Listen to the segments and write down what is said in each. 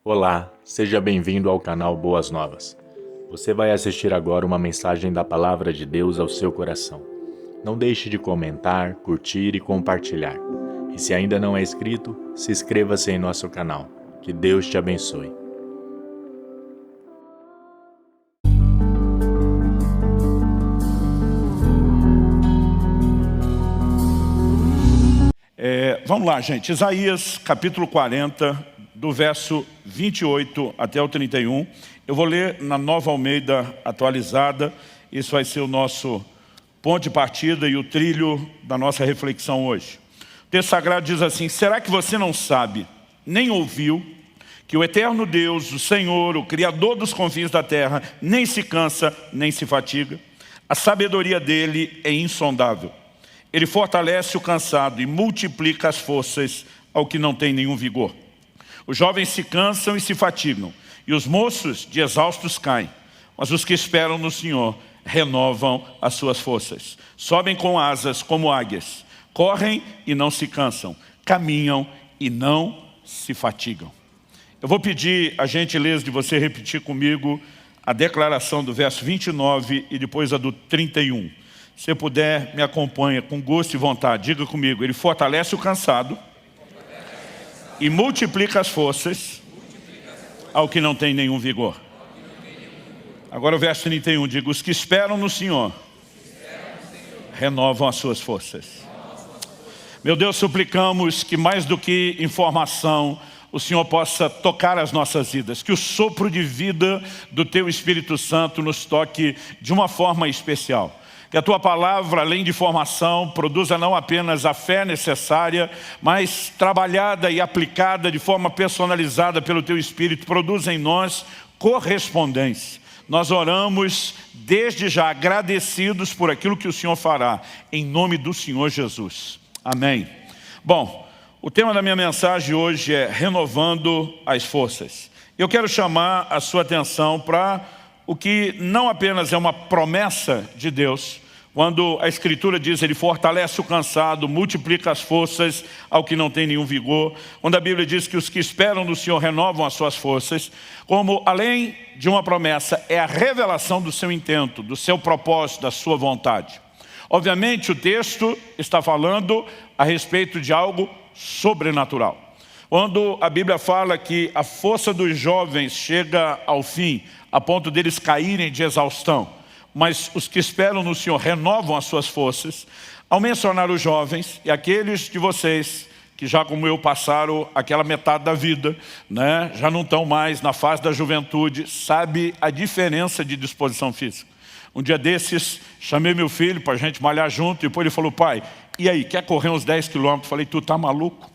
Olá, seja bem-vindo ao canal Boas Novas. Você vai assistir agora uma mensagem da Palavra de Deus ao seu coração. Não deixe de comentar, curtir e compartilhar. E se ainda não é inscrito, se inscreva-se em nosso canal. Que Deus te abençoe. Vamos lá, gente. Isaías, capítulo 40, do verso 28 até o 31. Eu vou ler na Nova Almeida atualizada. Isso vai ser o nosso ponto de partida e o trilho da nossa reflexão hoje. O texto sagrado diz assim: será que você não sabe, nem ouviu, que o eterno Deus, o Senhor, o Criador dos confins da terra, nem se cansa, nem se fatiga? A sabedoria dele é insondável. Ele fortalece o cansado e multiplica as forças ao que não tem nenhum vigor. Os jovens se cansam e se fatigam, e os moços de exaustos caem. Mas os que esperam no Senhor renovam as suas forças. Sobem com asas como águias, correm e não se cansam, caminham e não se fatigam. Eu vou pedir a gentileza de você repetir comigo a declaração do verso 29 e depois a do 31. Se você puder, me acompanha com gosto e vontade. Diga comigo: ele fortalece o cansado e multiplica as forças ao que não tem nenhum vigor. Agora o verso 31, diga: os que esperam no Senhor renovam as suas forças. Meu Deus, suplicamos que mais do que informação, o Senhor possa tocar as nossas vidas, que o sopro de vida do Teu Espírito Santo nos toque de uma forma especial. Que a Tua Palavra, além de formação, produza não apenas a fé necessária, mas trabalhada e aplicada de forma personalizada pelo Teu Espírito, produza em nós correspondência. Nós oramos desde já agradecidos por aquilo que o Senhor fará, em nome do Senhor Jesus. Amém. Bom, o tema da minha mensagem hoje é renovando as forças. Eu quero chamar a sua atenção para o que não apenas é uma promessa de Deus, quando a Escritura diz: ele fortalece o cansado, multiplica as forças ao que não tem nenhum vigor. Quando a Bíblia diz que os que esperam no Senhor renovam as suas forças, como além de uma promessa, é a revelação do seu intento, do seu propósito, da sua vontade. Obviamente o texto está falando a respeito de algo sobrenatural. Quando a Bíblia fala que a força dos jovens chega ao fim, a ponto deles caírem de exaustão, mas os que esperam no Senhor renovam as suas forças, ao mencionar os jovens e aqueles de vocês que já como eu passaram aquela metade da vida, né, já não estão mais na fase da juventude, sabe a diferença de disposição física. Um dia desses, chamei meu filho para a gente malhar junto, e depois ele falou: pai, e aí, quer correr uns 10 quilômetros? Falei: tu tá maluco?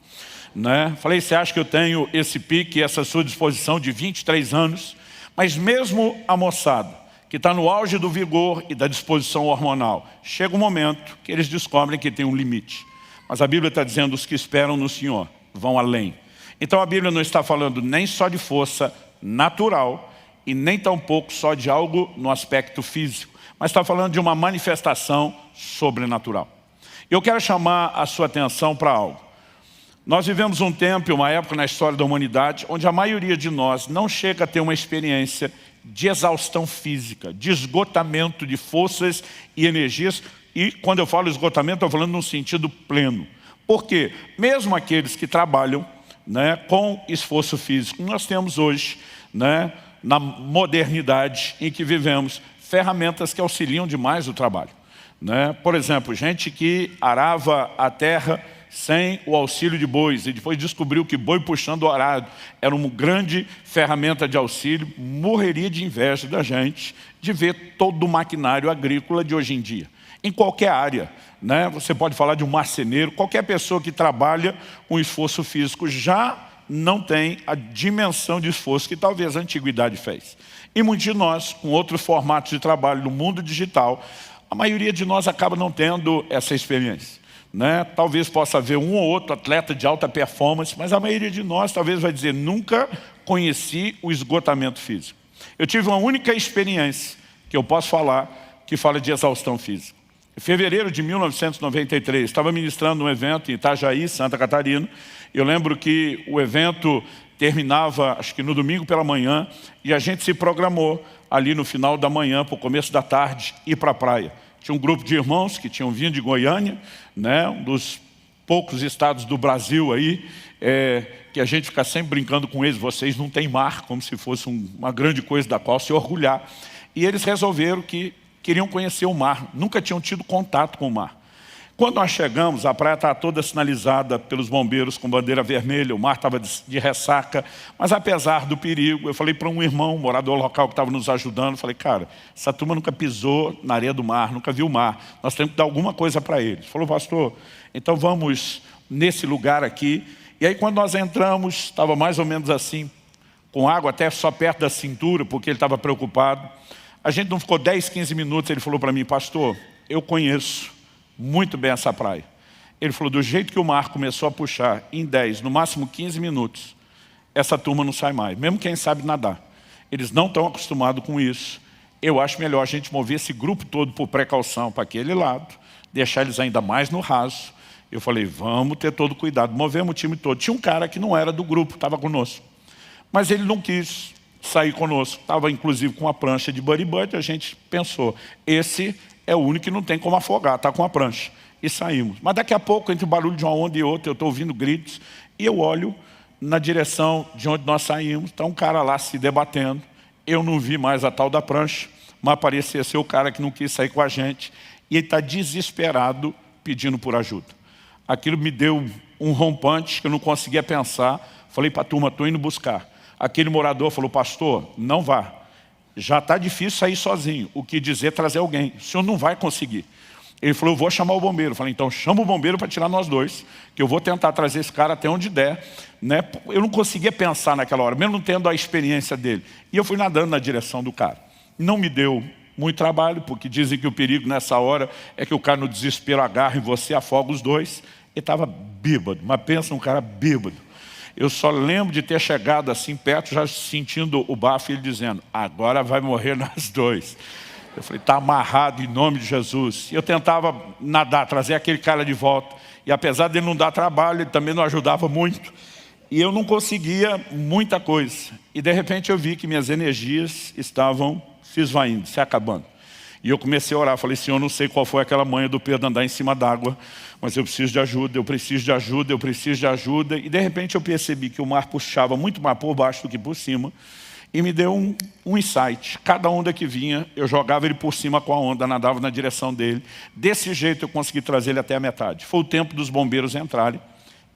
Né? Falei: você acha que eu tenho esse pique, essa sua disposição de 23 anos? Mas mesmo a moçada, que está no auge do vigor e da disposição hormonal, chega um momento que eles descobrem que tem um limite. Mas a Bíblia está dizendo: os que esperam no Senhor vão além. Então a Bíblia não está falando nem só de força natural e nem tampouco só de algo no aspecto físico, mas está falando de uma manifestação sobrenatural. Eu quero chamar a sua atenção para algo. Nós vivemos um tempo, uma época na história da humanidade, onde a maioria de nós não chega a ter uma experiência de exaustão física, de esgotamento de forças e energias. E quando eu falo esgotamento, estou falando num sentido pleno. Por quê? Mesmo aqueles que trabalham, né, com esforço físico, nós temos hoje, né, na modernidade em que vivemos, ferramentas que auxiliam demais o trabalho. Né? Por exemplo, gente que arava a terra sem o auxílio de bois, e depois descobriu que boi puxando o arado era uma grande ferramenta de auxílio, morreria de inveja da gente de ver todo o maquinário agrícola de hoje em dia. Em qualquer área, né? Você pode falar de um marceneiro, qualquer pessoa que trabalha com esforço físico já não tem a dimensão de esforço que talvez a antiguidade fez. E muitos de nós, com outros formatos de trabalho no mundo digital, a maioria de nós acaba não tendo essa experiência. Né? Talvez possa haver um ou outro atleta de alta performance, mas a maioria de nós talvez vai dizer: nunca conheci o esgotamento físico. Eu tive uma única experiência que eu posso falar, que fala de exaustão física. Em fevereiro de 1993, estava ministrando um evento em Itajaí, Santa Catarina. Eu lembro que o evento terminava, acho que no domingo pela manhã, e a gente se programou ali no final da manhã, para o começo da tarde, ir para a praia. Tinha um grupo de irmãos que tinham vindo de Goiânia, né, um dos poucos estados do Brasil aí, que a gente fica sempre brincando com eles, vocês não têm mar, como se fosse uma grande coisa da qual se orgulhar. E eles resolveram que queriam conhecer o mar, nunca tinham tido contato com o mar. Quando nós chegamos, a praia estava toda sinalizada pelos bombeiros com bandeira vermelha, o mar estava de ressaca, mas apesar do perigo, eu falei para um irmão, um morador local que estava nos ajudando, falei, cara, essa turma nunca pisou na areia do mar, nunca viu o mar, nós temos que dar alguma coisa para eles. Ele falou, pastor, então vamos nesse lugar aqui. E aí quando nós entramos, estava mais ou menos assim, com água até só perto da cintura, porque ele estava preocupado. A gente não ficou 10, 15 minutos, ele falou para mim, pastor, eu conheço muito bem essa praia. Ele falou, do jeito que o mar começou a puxar, em 10, no máximo 15 minutos, essa turma não sai mais, mesmo quem sabe nadar. Eles não estão acostumados com isso. Eu acho melhor a gente mover esse grupo todo por precaução para aquele lado, deixar eles ainda mais no raso. Eu falei, vamos ter todo cuidado. Movemos o time todo. Tinha um cara que não era do grupo, estava conosco. Mas ele não quis sair conosco. Estava inclusive com uma prancha de buddy-buddy. A gente pensou, esse é o único que não tem como afogar, está com a prancha. E saímos. Mas daqui a pouco, entre o barulho de uma onda e outra, eu estou ouvindo gritos, e eu olho na direção de onde nós saímos, está um cara lá se debatendo. Eu não vi mais a tal da prancha, mas parecia ser o cara que não quis sair com a gente, e ele está desesperado pedindo por ajuda. Aquilo me deu um rompante que eu não conseguia pensar. Falei para a turma, estou indo buscar. Aquele morador falou, pastor, não vá. Já está difícil sair sozinho. O que dizer trazer alguém. O senhor não vai conseguir. Ele falou, eu vou chamar o bombeiro. Eu falei, então chama o bombeiro para tirar nós dois, que eu vou tentar trazer esse cara até onde der. Né? Eu não conseguia pensar naquela hora, mesmo não tendo a experiência dele. E eu fui nadando na direção do cara. Não me deu muito trabalho, porque dizem que o perigo nessa hora é que o cara no desespero agarra e você afoga os dois. Ele estava bêbado, mas pensa um cara bêbado. Eu só lembro de ter chegado assim perto, já sentindo o bafo, e ele dizendo, agora vai morrer nós dois. Eu falei, está amarrado em nome de Jesus. E eu tentava nadar, trazer aquele cara de volta. E apesar dele não dar trabalho, ele também não ajudava muito. E eu não conseguia muita coisa. E de repente eu vi que minhas energias estavam se esvaindo, se acabando. E eu comecei a orar, falei, Senhor, não sei qual foi aquela manha do Pedro andar em cima d'água, mas eu preciso de ajuda, eu preciso de ajuda, eu preciso de ajuda. E de repente eu percebi que o mar puxava muito mais por baixo do que por cima, e me deu um insight. Cada onda que vinha, eu jogava ele por cima com a onda, nadava na direção dele. Desse jeito eu consegui trazer ele até a metade. Foi o tempo dos bombeiros entrarem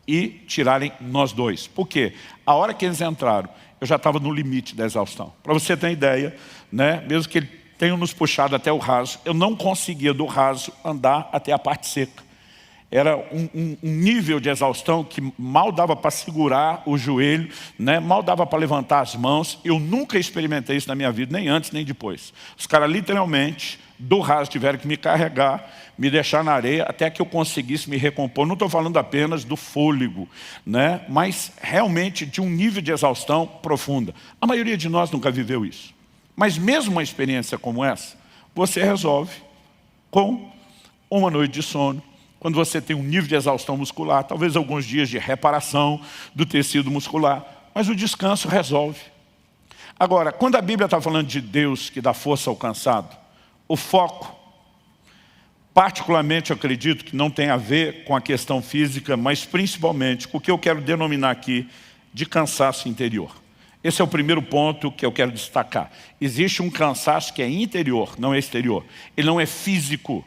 e tirarem nós dois. Por quê? A hora que eles entraram, eu já estava no limite da exaustão. Para você ter ideia, né? Mesmo que ele tenha nos puxado até o raso, eu não conseguia do raso andar até a parte seca. Era um nível de exaustão que mal dava para segurar o joelho, né? Mal dava para levantar as mãos. Eu nunca experimentei isso na minha vida, nem antes nem depois. Os caras literalmente, do raso, tiveram que me carregar, me deixar na areia, até que eu conseguisse me recompor. Não estou falando apenas do fôlego, né? Mas realmente de um nível de exaustão profunda. A maioria de nós nunca viveu isso. Mas mesmo uma experiência como essa, você resolve com uma noite de sono, quando você tem um nível de exaustão muscular, talvez alguns dias de reparação do tecido muscular, mas o descanso resolve. Agora, quando a Bíblia está falando de Deus que dá força ao cansado, o foco, particularmente eu acredito que não tem a ver com a questão física, mas principalmente com o que eu quero denominar aqui de cansaço interior. Esse é o primeiro ponto que eu quero destacar. Existe um cansaço que é interior, não é exterior. Ele não é físico.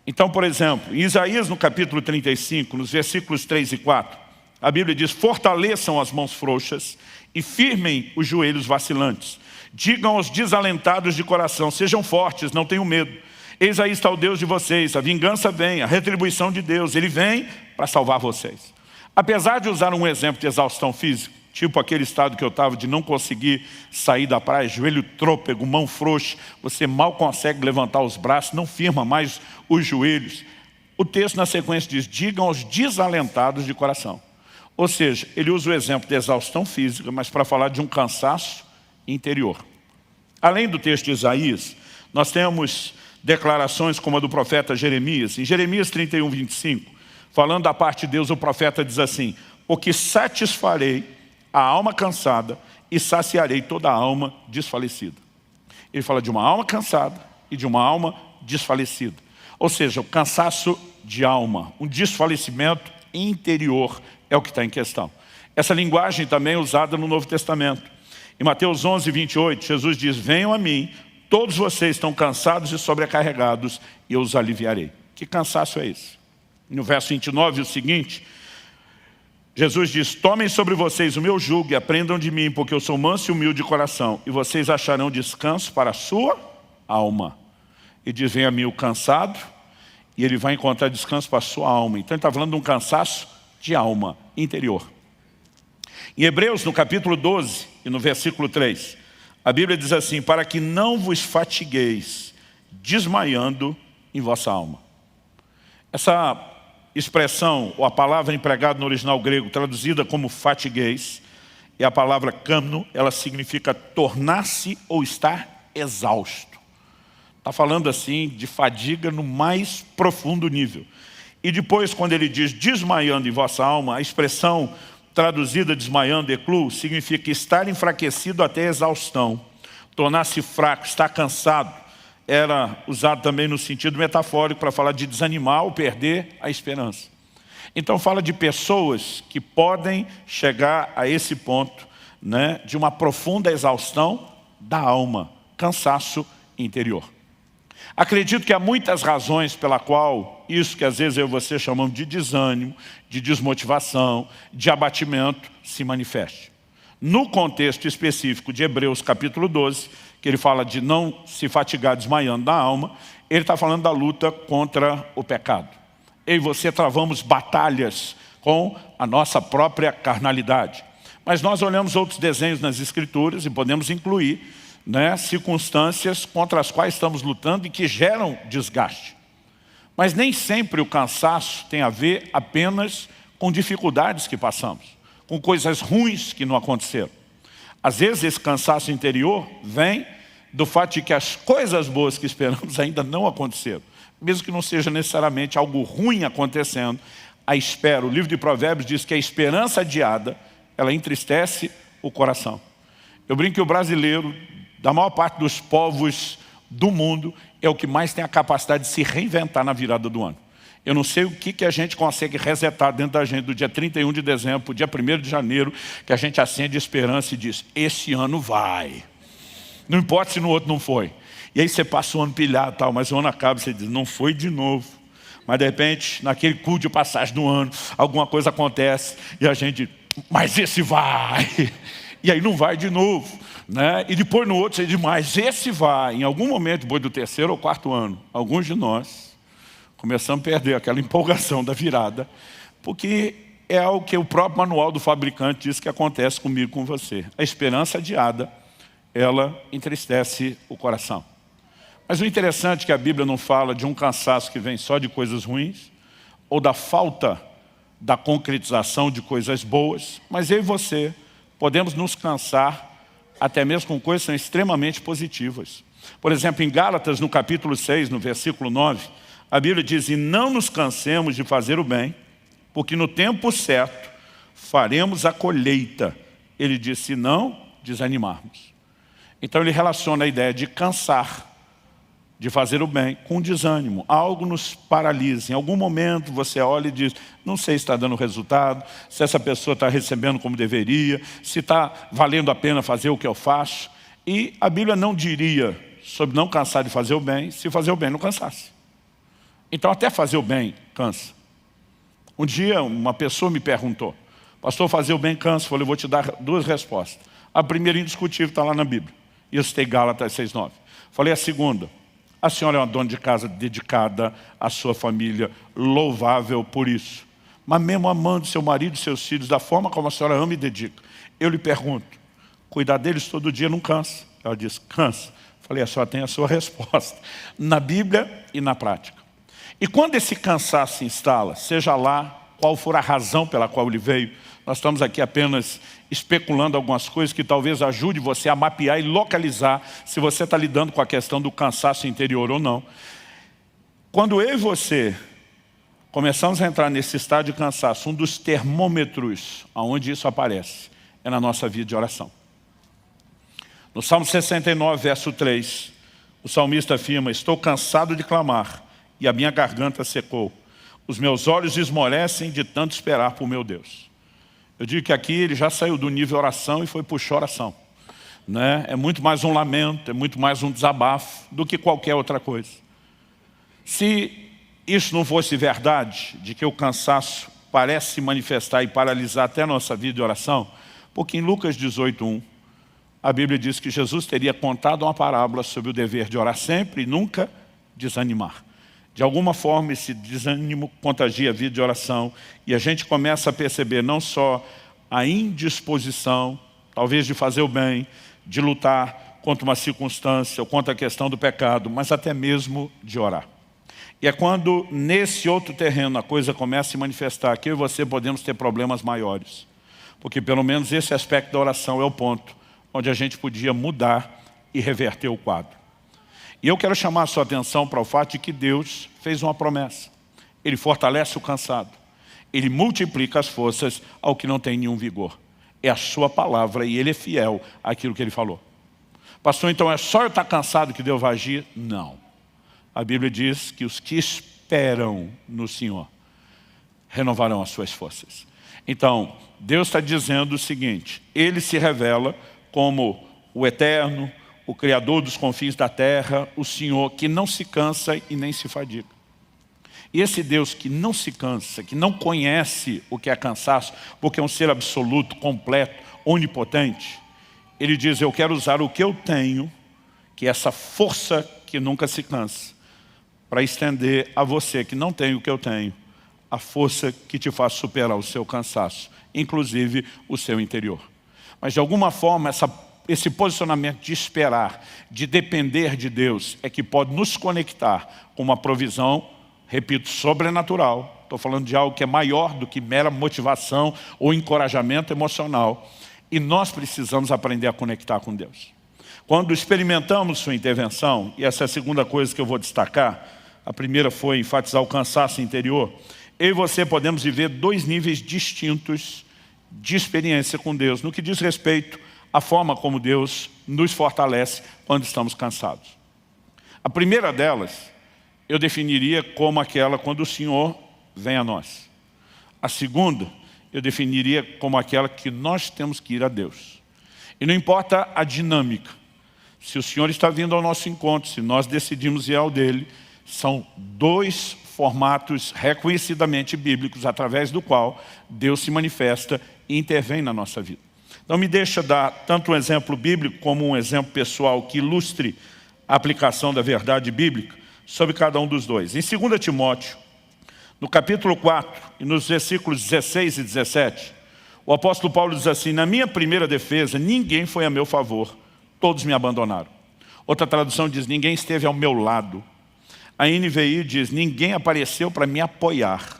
Então, por exemplo, em Isaías, no capítulo 35, nos versículos 3 e 4, a Bíblia diz, fortaleçam as mãos frouxas e firmem os joelhos vacilantes. Digam aos desalentados de coração, sejam fortes, não tenham medo. Eis aí está o Deus de vocês, a vingança vem, a retribuição de Deus. Ele vem para salvar vocês. Apesar de usar um exemplo de exaustão física, tipo aquele estado que eu estava de não conseguir sair da praia, joelho trôpego, mão frouxa, você mal consegue levantar os braços, não firma mais os joelhos. O texto na sequência diz, digam aos desalentados de coração. Ou seja, ele usa o exemplo de exaustão física, mas para falar de um cansaço interior. Além do texto de Isaías, nós temos declarações como a do profeta Jeremias. Em Jeremias 31, 25, falando da parte de Deus, o profeta diz assim, porque satisfarei a alma cansada e saciarei toda a alma desfalecida. Ele fala de uma alma cansada e de uma alma desfalecida. Ou seja, o cansaço de alma, um desfalecimento interior é o que está em questão. Essa linguagem também é usada no Novo Testamento. Em Mateus 11, 28, Jesus diz: venham a mim, todos vocês estão cansados e sobrecarregados, e eu os aliviarei. Que cansaço é esse? No verso 29, o seguinte, Jesus diz: tomem sobre vocês o meu jugo e aprendam de mim, porque eu sou manso e humilde de coração, e vocês acharão descanso para a sua alma. E diz: vem a mim o cansado, e ele vai encontrar descanso para a sua alma. Então ele está falando de um cansaço de alma interior. Em Hebreus, no capítulo 12 e no versículo 3, a Bíblia diz assim: para que não vos fatigueis desmaiando em vossa alma. Essa expressão, ou a palavra empregada no original grego, traduzida como fatigueis, é a palavra kamno. Ela significa tornar-se ou estar exausto. Está falando assim de fadiga no mais profundo nível. E depois, quando ele diz desmaiando em vossa alma, a expressão traduzida desmaiando, eclu, significa estar enfraquecido até exaustão, tornar-se fraco, estar cansado. Era usado também no sentido metafórico para falar de desanimar ou perder a esperança. Então fala de pessoas que podem chegar a esse ponto, né, de uma profunda exaustão da alma, cansaço interior. Acredito que há muitas razões pela qual isso que às vezes eu e você chamamos de desânimo, de desmotivação, de abatimento, se manifeste. No contexto específico de Hebreus capítulo 12, que ele fala de não se fatigar desmaiando da alma, ele está falando da luta contra o pecado. Eu e você travamos batalhas com a nossa própria carnalidade. Mas nós olhamos outros desenhos nas Escrituras e podemos incluir, né, circunstâncias contra as quais estamos lutando e que geram desgaste. Mas nem sempre o cansaço tem a ver apenas com dificuldades que passamos, com coisas ruins que não aconteceram. Às vezes esse cansaço interior vem do fato de que as coisas boas que esperamos ainda não aconteceram. Mesmo que não seja necessariamente algo ruim acontecendo, a espera, o livro de Provérbios diz que a esperança adiada, ela entristece o coração. Eu brinco que o brasileiro, da maior parte dos povos do mundo, é o que mais tem a capacidade de se reinventar na virada do ano. Eu não sei o que a gente consegue resetar dentro da gente do dia 31 de dezembro, para o dia 1º de janeiro, que a gente acende esperança e diz: esse ano vai. Não importa se no outro não foi. E aí você passa o ano pilhado, tal, mas o ano acaba e você diz: não foi de novo. Mas de repente, naquele culto de passagem do ano, alguma coisa acontece e a gente: mas esse vai. E aí não vai de novo, né? E depois no outro você diz: mas esse vai. Em algum momento, depois do 3º ou 4º ano, alguns de nós começamos a perder aquela empolgação da virada, porque é algo que o próprio manual do fabricante diz que acontece comigo e com você. A esperança adiada, ela entristece o coração. Mas o interessante é que a Bíblia não fala de um cansaço que vem só de coisas ruins, ou da falta da concretização de coisas boas, mas eu e você podemos nos cansar até mesmo com coisas que são extremamente positivas. Por exemplo, em Gálatas, no capítulo 6, no versículo 9, a Bíblia diz: e não nos cansemos de fazer o bem, porque no tempo certo faremos a colheita. Ele diz: se não desanimarmos. Então ele relaciona a ideia de cansar, de fazer o bem, com desânimo. Algo nos paralisa. Em algum momento você olha e diz: não sei se está dando resultado, se essa pessoa está recebendo como deveria, se está valendo a pena fazer o que eu faço. E a Bíblia não diria sobre não cansar de fazer o bem, se fazer o bem não cansasse. Então até fazer o bem cansa. Um dia uma pessoa me perguntou: pastor, fazer o bem cansa? Eu falei: vou te dar duas respostas. A primeira, indiscutível, está lá na Bíblia. E eu citei Gálatas 6,9. Falei a segunda: a senhora é uma dona de casa dedicada à sua família, louvável por isso. Mas mesmo amando seu marido e seus filhos da forma como a senhora ama e dedica, eu lhe pergunto: cuidar deles todo dia não cansa? Ela disse: cansa. Falei: a senhora tem a sua resposta, na Bíblia e na prática. E quando esse cansaço se instala, seja lá qual for a razão pela qual ele veio, nós estamos aqui apenas especulando algumas coisas que talvez ajude você a mapear e localizar se você está lidando com a questão do cansaço interior ou não. Quando eu e você começamos a entrar nesse estado de cansaço, um dos termômetros onde isso aparece é na nossa vida de oração. No Salmo 69, verso 3, o salmista afirma: estou cansado de clamar e a minha garganta secou. Os meus olhos esmorecem de tanto esperar por meu Deus. Eu digo que aqui ele já saiu do nível oração e foi para o choração. Né? É muito mais um lamento, é muito mais um desabafo do que qualquer outra coisa. Se isso não fosse verdade, de que o cansaço parece se manifestar e paralisar até a nossa vida de oração, porque em Lucas 18:1, a Bíblia diz que Jesus teria contado uma parábola sobre o dever de orar sempre e nunca desanimar. De alguma forma esse desânimo contagia a vida de oração e a gente começa a perceber não só a indisposição, talvez de fazer o bem, de lutar contra uma circunstância ou contra a questão do pecado, mas até mesmo de orar. E é quando nesse outro terreno a coisa começa a se manifestar que eu e você podemos ter problemas maiores. Porque pelo menos esse aspecto da oração é o ponto onde a gente podia mudar e reverter o quadro. E eu quero chamar a sua atenção para o fato de que Deus fez uma promessa. Ele fortalece o cansado. Ele multiplica as forças ao que não tem nenhum vigor. É a sua palavra e Ele é fiel àquilo que Ele falou. Pastor, então é só eu estar cansado que Deus vai agir? Não. A Bíblia diz que os que esperam no Senhor renovarão as suas forças. Então, Deus está dizendo o seguinte: Ele se revela como o eterno, o Criador dos confins da terra, o Senhor que não se cansa e nem se fadiga. E esse Deus que não se cansa, que não conhece o que é cansaço, porque é um ser absoluto, completo, onipotente, Ele diz: eu quero usar o que eu tenho, que é essa força que nunca se cansa, para estender a você que não tem o que eu tenho, a força que te faz superar o seu cansaço, inclusive o seu interior. Mas de alguma forma esse posicionamento de esperar, de depender de Deus, é que pode nos conectar com uma provisão, repito, sobrenatural. Estou falando de algo que é maior do que mera motivação ou encorajamento emocional. E nós precisamos aprender a conectar com Deus. Quando experimentamos sua intervenção, e essa é a segunda coisa que eu vou destacar, a primeira foi enfatizar o cansaço interior, eu e você podemos viver dois níveis distintos de experiência com Deus, no que diz respeito à forma como Deus nos fortalece quando estamos cansados. A primeira delas, eu definiria como aquela quando o Senhor vem a nós. A segunda, eu definiria como aquela que nós temos que ir a Deus. E não importa a dinâmica, se o Senhor está vindo ao nosso encontro, se nós decidimos ir ao dele, são dois formatos reconhecidamente bíblicos através do qual Deus se manifesta e intervém na nossa vida. Então me deixa dar tanto um exemplo bíblico como um exemplo pessoal que ilustre a aplicação da verdade bíblica sobre cada um dos dois. Em 2 Timóteo, no capítulo 4 e nos versículos 16 e 17, o apóstolo Paulo diz assim: na minha primeira defesa, ninguém foi a meu favor, todos me abandonaram. Outra tradução diz: ninguém esteve ao meu lado. A NVI diz: ninguém apareceu para me apoiar.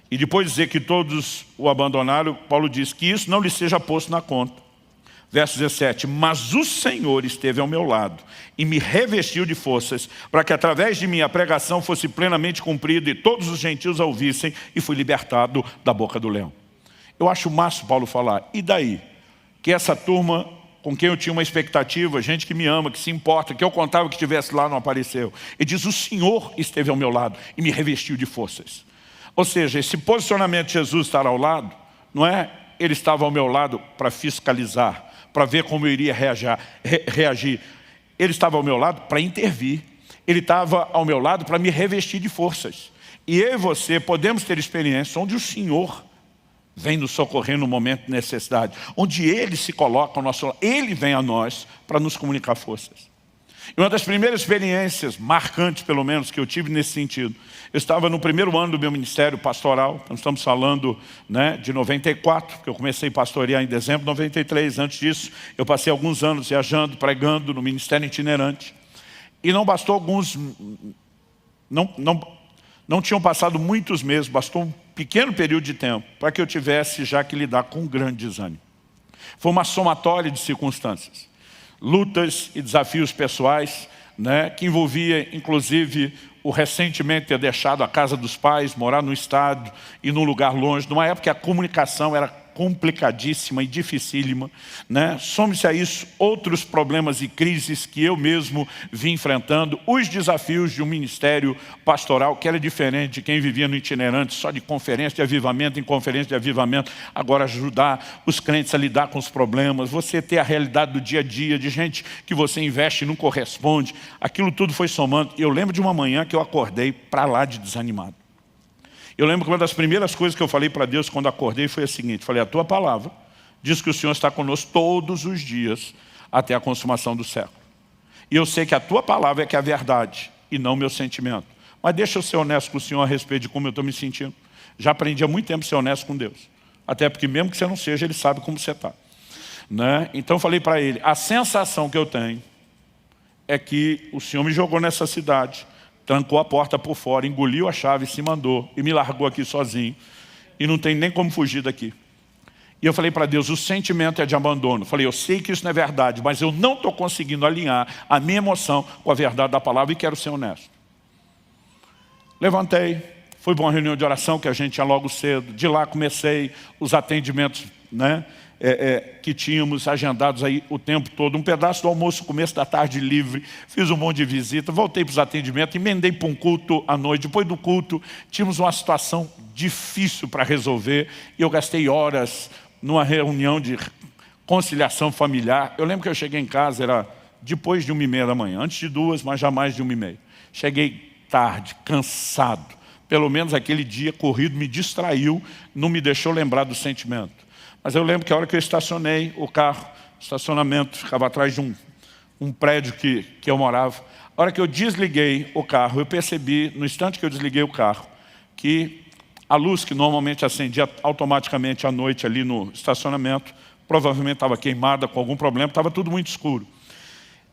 E depois de dizer que todos o abandonaram, Paulo diz que isso não lhe seja posto na conta. Verso 17: mas o Senhor esteve ao meu lado e me revestiu de forças, para que através de mim a pregação fosse plenamente cumprida e todos os gentios a ouvissem, e fui libertado da boca do leão. Eu acho o máximo Paulo falar: e daí? Que essa turma com quem eu tinha uma expectativa, gente que me ama, que se importa, que eu contava que estivesse lá, não apareceu. Ele diz: o Senhor esteve ao meu lado e me revestiu de forças. Ou seja, esse posicionamento de Jesus estar ao lado, não é Ele estava ao meu lado para fiscalizar, para ver como eu iria reagir. Ele estava ao meu lado para intervir. Ele estava ao meu lado para me revestir de forças. E eu e você podemos ter experiências onde o Senhor vem nos socorrer no momento de necessidade, onde Ele se coloca ao nosso lado, Ele vem a nós para nos comunicar forças. E uma das primeiras experiências, marcantes pelo menos, que eu tive nesse sentido, eu estava no primeiro ano do meu ministério pastoral, nós estamos falando de 94, porque eu comecei a pastorear em dezembro de 93, antes disso eu passei alguns anos viajando, pregando no ministério itinerante, e não bastou alguns, não tinham passado muitos meses, bastou um pequeno período de tempo para que eu tivesse já que lidar com um grande desânimo. Foi uma somatória de circunstâncias, lutas e desafios pessoais, que envolvia inclusive o recentemente ter deixado a casa dos pais, morar no estado e num lugar longe, numa época que a comunicação era complicadíssima e dificílima, né? Some-se a isso outros problemas e crises que eu mesmo vim enfrentando, os desafios de um ministério pastoral que era diferente de quem vivia no itinerante, só de conferência de avivamento em conferência de avivamento, agora ajudar os crentes a lidar com os problemas, você ter a realidade do dia a dia, de gente que você investe e não corresponde, aquilo tudo foi somando. Eu lembro de uma manhã que eu acordei para lá de desanimado. Eu lembro que uma das primeiras coisas que eu falei para Deus quando acordei foi a seguinte, falei, a tua palavra diz que o Senhor está conosco todos os dias até a consumação do século. E eu sei que a tua palavra é que é a verdade e não o meu sentimento. Mas deixa eu ser honesto com o Senhor a respeito de como eu estou me sentindo. Já aprendi há muito tempo a ser honesto com Deus. Até porque mesmo que você não seja, Ele sabe como você está. Né? Então eu falei para Ele, a sensação que eu tenho é que o Senhor me jogou nessa cidade, trancou a porta por fora, engoliu a chave, se mandou e me largou aqui sozinho. E não tem nem como fugir daqui. E eu falei para Deus, o sentimento é de abandono. Falei, eu sei que isso não é verdade, mas eu não estou conseguindo alinhar a minha emoção com a verdade da palavra e quero ser honesto. Levantei, fui para uma reunião de oração que a gente tinha logo cedo. De lá comecei os atendimentos, né, que tínhamos agendados aí o tempo todo. Um pedaço do almoço, começo da tarde livre. Fiz um monte de visita, voltei para os atendimentos, emendei para um culto à noite. Depois do culto, tínhamos uma situação difícil para resolver. E eu gastei horas numa reunião de conciliação familiar. Eu lembro que eu cheguei em casa, era depois de 1h30 da manhã. Antes de 2, mas jamais de 1h30. Cheguei tarde, cansado. Pelo menos aquele dia corrido me distraiu, não me deixou lembrar do sentimento. Mas eu lembro que a hora que eu estacionei o carro, o estacionamento ficava atrás de um prédio que eu morava. A hora que eu desliguei o carro, eu percebi, no instante que eu desliguei o carro, que a luz que normalmente acendia automaticamente à noite ali no estacionamento, provavelmente estava queimada com algum problema, estava tudo muito escuro.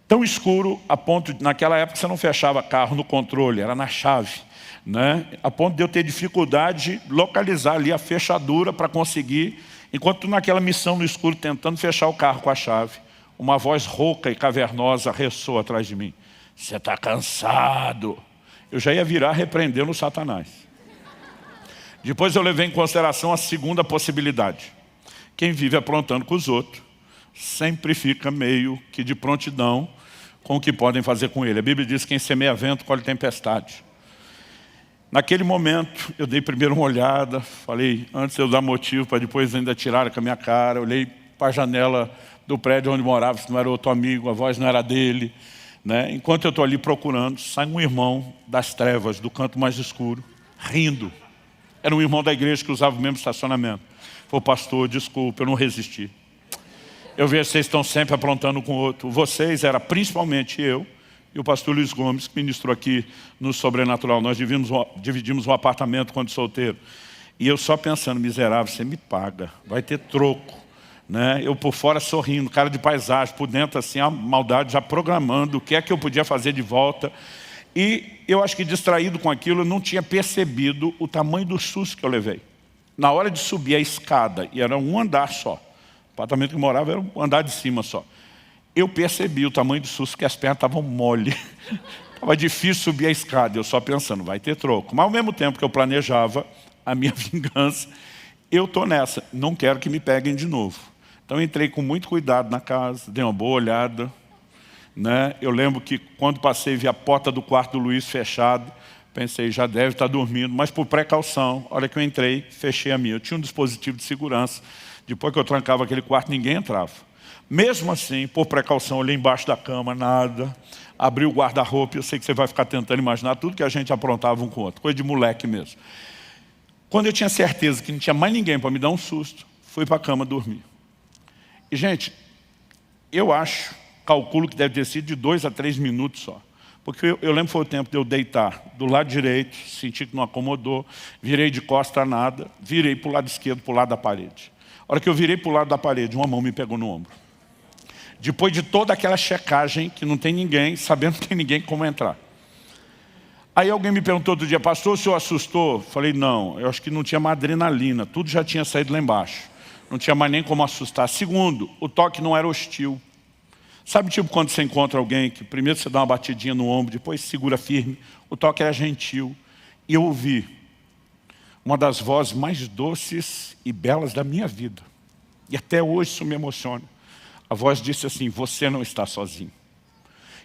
Tão escuro a ponto de, naquela época, você não fechava carro no controle, era na chave. Né? A ponto de eu ter dificuldade de localizar ali a fechadura para conseguir, enquanto naquela missão no escuro, tentando fechar o carro com a chave, uma voz rouca e cavernosa ressoa atrás de mim. Você está cansado. Eu já ia virar repreendendo o Satanás. Depois eu levei em consideração a segunda possibilidade. Quem vive aprontando com os outros, sempre fica meio que de prontidão com o que podem fazer com ele. A Bíblia diz que quem semeia vento colhe tempestade. Naquele momento, eu dei primeiro uma olhada, falei, antes de eu dar motivo para depois ainda tirar com a minha cara, olhei para a janela do prédio onde morava, se não era outro amigo, a voz não era dele. Né? Enquanto eu estou ali procurando, sai um irmão das trevas, do canto mais escuro, rindo. Era um irmão da igreja que usava o mesmo estacionamento. Falei, pastor, desculpa, eu não resisti. Eu vejo que vocês estão sempre aprontando com o outro. Vocês, era principalmente eu, e o pastor Luiz Gomes, que ministrou aqui no Sobrenatural. Nós dividimos um apartamento quando solteiro. E eu só pensando, miserável, você me paga, vai ter troco. Né? Eu por fora sorrindo, cara de paisagem, por dentro assim, a maldade já programando o que é que eu podia fazer de volta. E eu acho que distraído com aquilo, eu não tinha percebido o tamanho do susto que eu levei. Na hora de subir a escada, e era um andar só, o apartamento que eu morava era um andar de cima só. Eu percebi o tamanho do susto, que as pernas estavam mole. Estava difícil subir a escada, eu só pensando, vai ter troco. Mas ao mesmo tempo que eu planejava a minha vingança, eu estou nessa, não quero que me peguem de novo. Então eu entrei com muito cuidado na casa, dei uma boa olhada. Né? Eu lembro que quando passei vi a porta do quarto do Luiz fechada, pensei, já deve estar dormindo, mas por precaução, a hora que eu entrei, fechei a minha. Eu tinha um dispositivo de segurança, depois que eu trancava aquele quarto, ninguém entrava. Mesmo assim, por precaução, olhei embaixo da cama, nada. Abri o guarda-roupa, eu sei que você vai ficar tentando imaginar tudo que a gente aprontava um com o outro, coisa de moleque mesmo. Quando eu tinha certeza que não tinha mais ninguém para me dar um susto, fui para a cama dormir. E, gente, eu calculo que deve ter sido de 2 a 3 minutos só. Porque eu lembro que foi o tempo de eu deitar do lado direito, senti que não acomodou, virei de costa a nada, virei para o lado esquerdo, para o lado da parede. A hora que eu virei para o lado da parede, uma mão me pegou no ombro. Depois de toda aquela checagem, que não tem ninguém, sabendo que não tem ninguém como entrar. Aí alguém me perguntou outro dia, pastor, o senhor assustou? Falei, não, eu acho que não tinha mais adrenalina, tudo já tinha saído lá embaixo. Não tinha mais nem como assustar. Segundo, o toque não era hostil. Sabe tipo quando você encontra alguém que primeiro você dá uma batidinha no ombro, depois segura firme? O toque era gentil. E eu ouvi uma das vozes mais doces e belas da minha vida. E até hoje isso me emociona. A voz disse assim, você não está sozinho.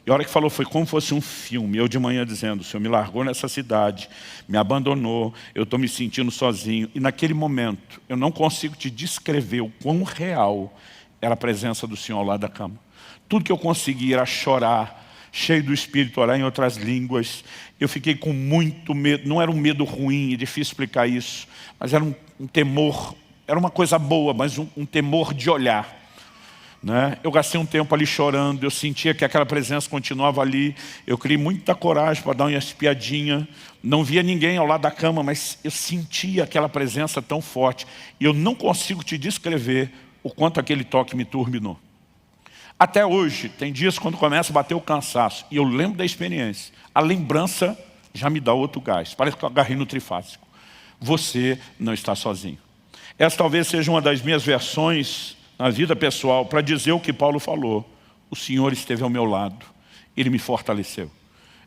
E a hora que falou foi como se fosse um filme. Eu de manhã dizendo, o Senhor me largou nessa cidade, me abandonou, eu estou me sentindo sozinho. E naquele momento, eu não consigo te descrever o quão real era a presença do Senhor ao lado da cama. Tudo que eu consegui era chorar, cheio do Espírito, orar em outras línguas. Eu fiquei com muito medo, não era um medo ruim, é difícil explicar isso, mas era um temor, era uma coisa boa, mas um temor de olhar. Né? Eu gastei um tempo ali chorando, eu sentia que aquela presença continuava ali, eu criei muita coragem para dar uma espiadinha, não via ninguém ao lado da cama, mas eu sentia aquela presença tão forte, e eu não consigo te descrever o quanto aquele toque me turbinou. Até hoje, tem dias quando começa a bater o cansaço, e eu lembro da experiência, a lembrança já me dá outro gás, parece que eu agarrei no trifásico. Você não está sozinho. Essa talvez seja uma das minhas versões na vida pessoal, para dizer o que Paulo falou. O Senhor esteve ao meu lado, Ele me fortaleceu.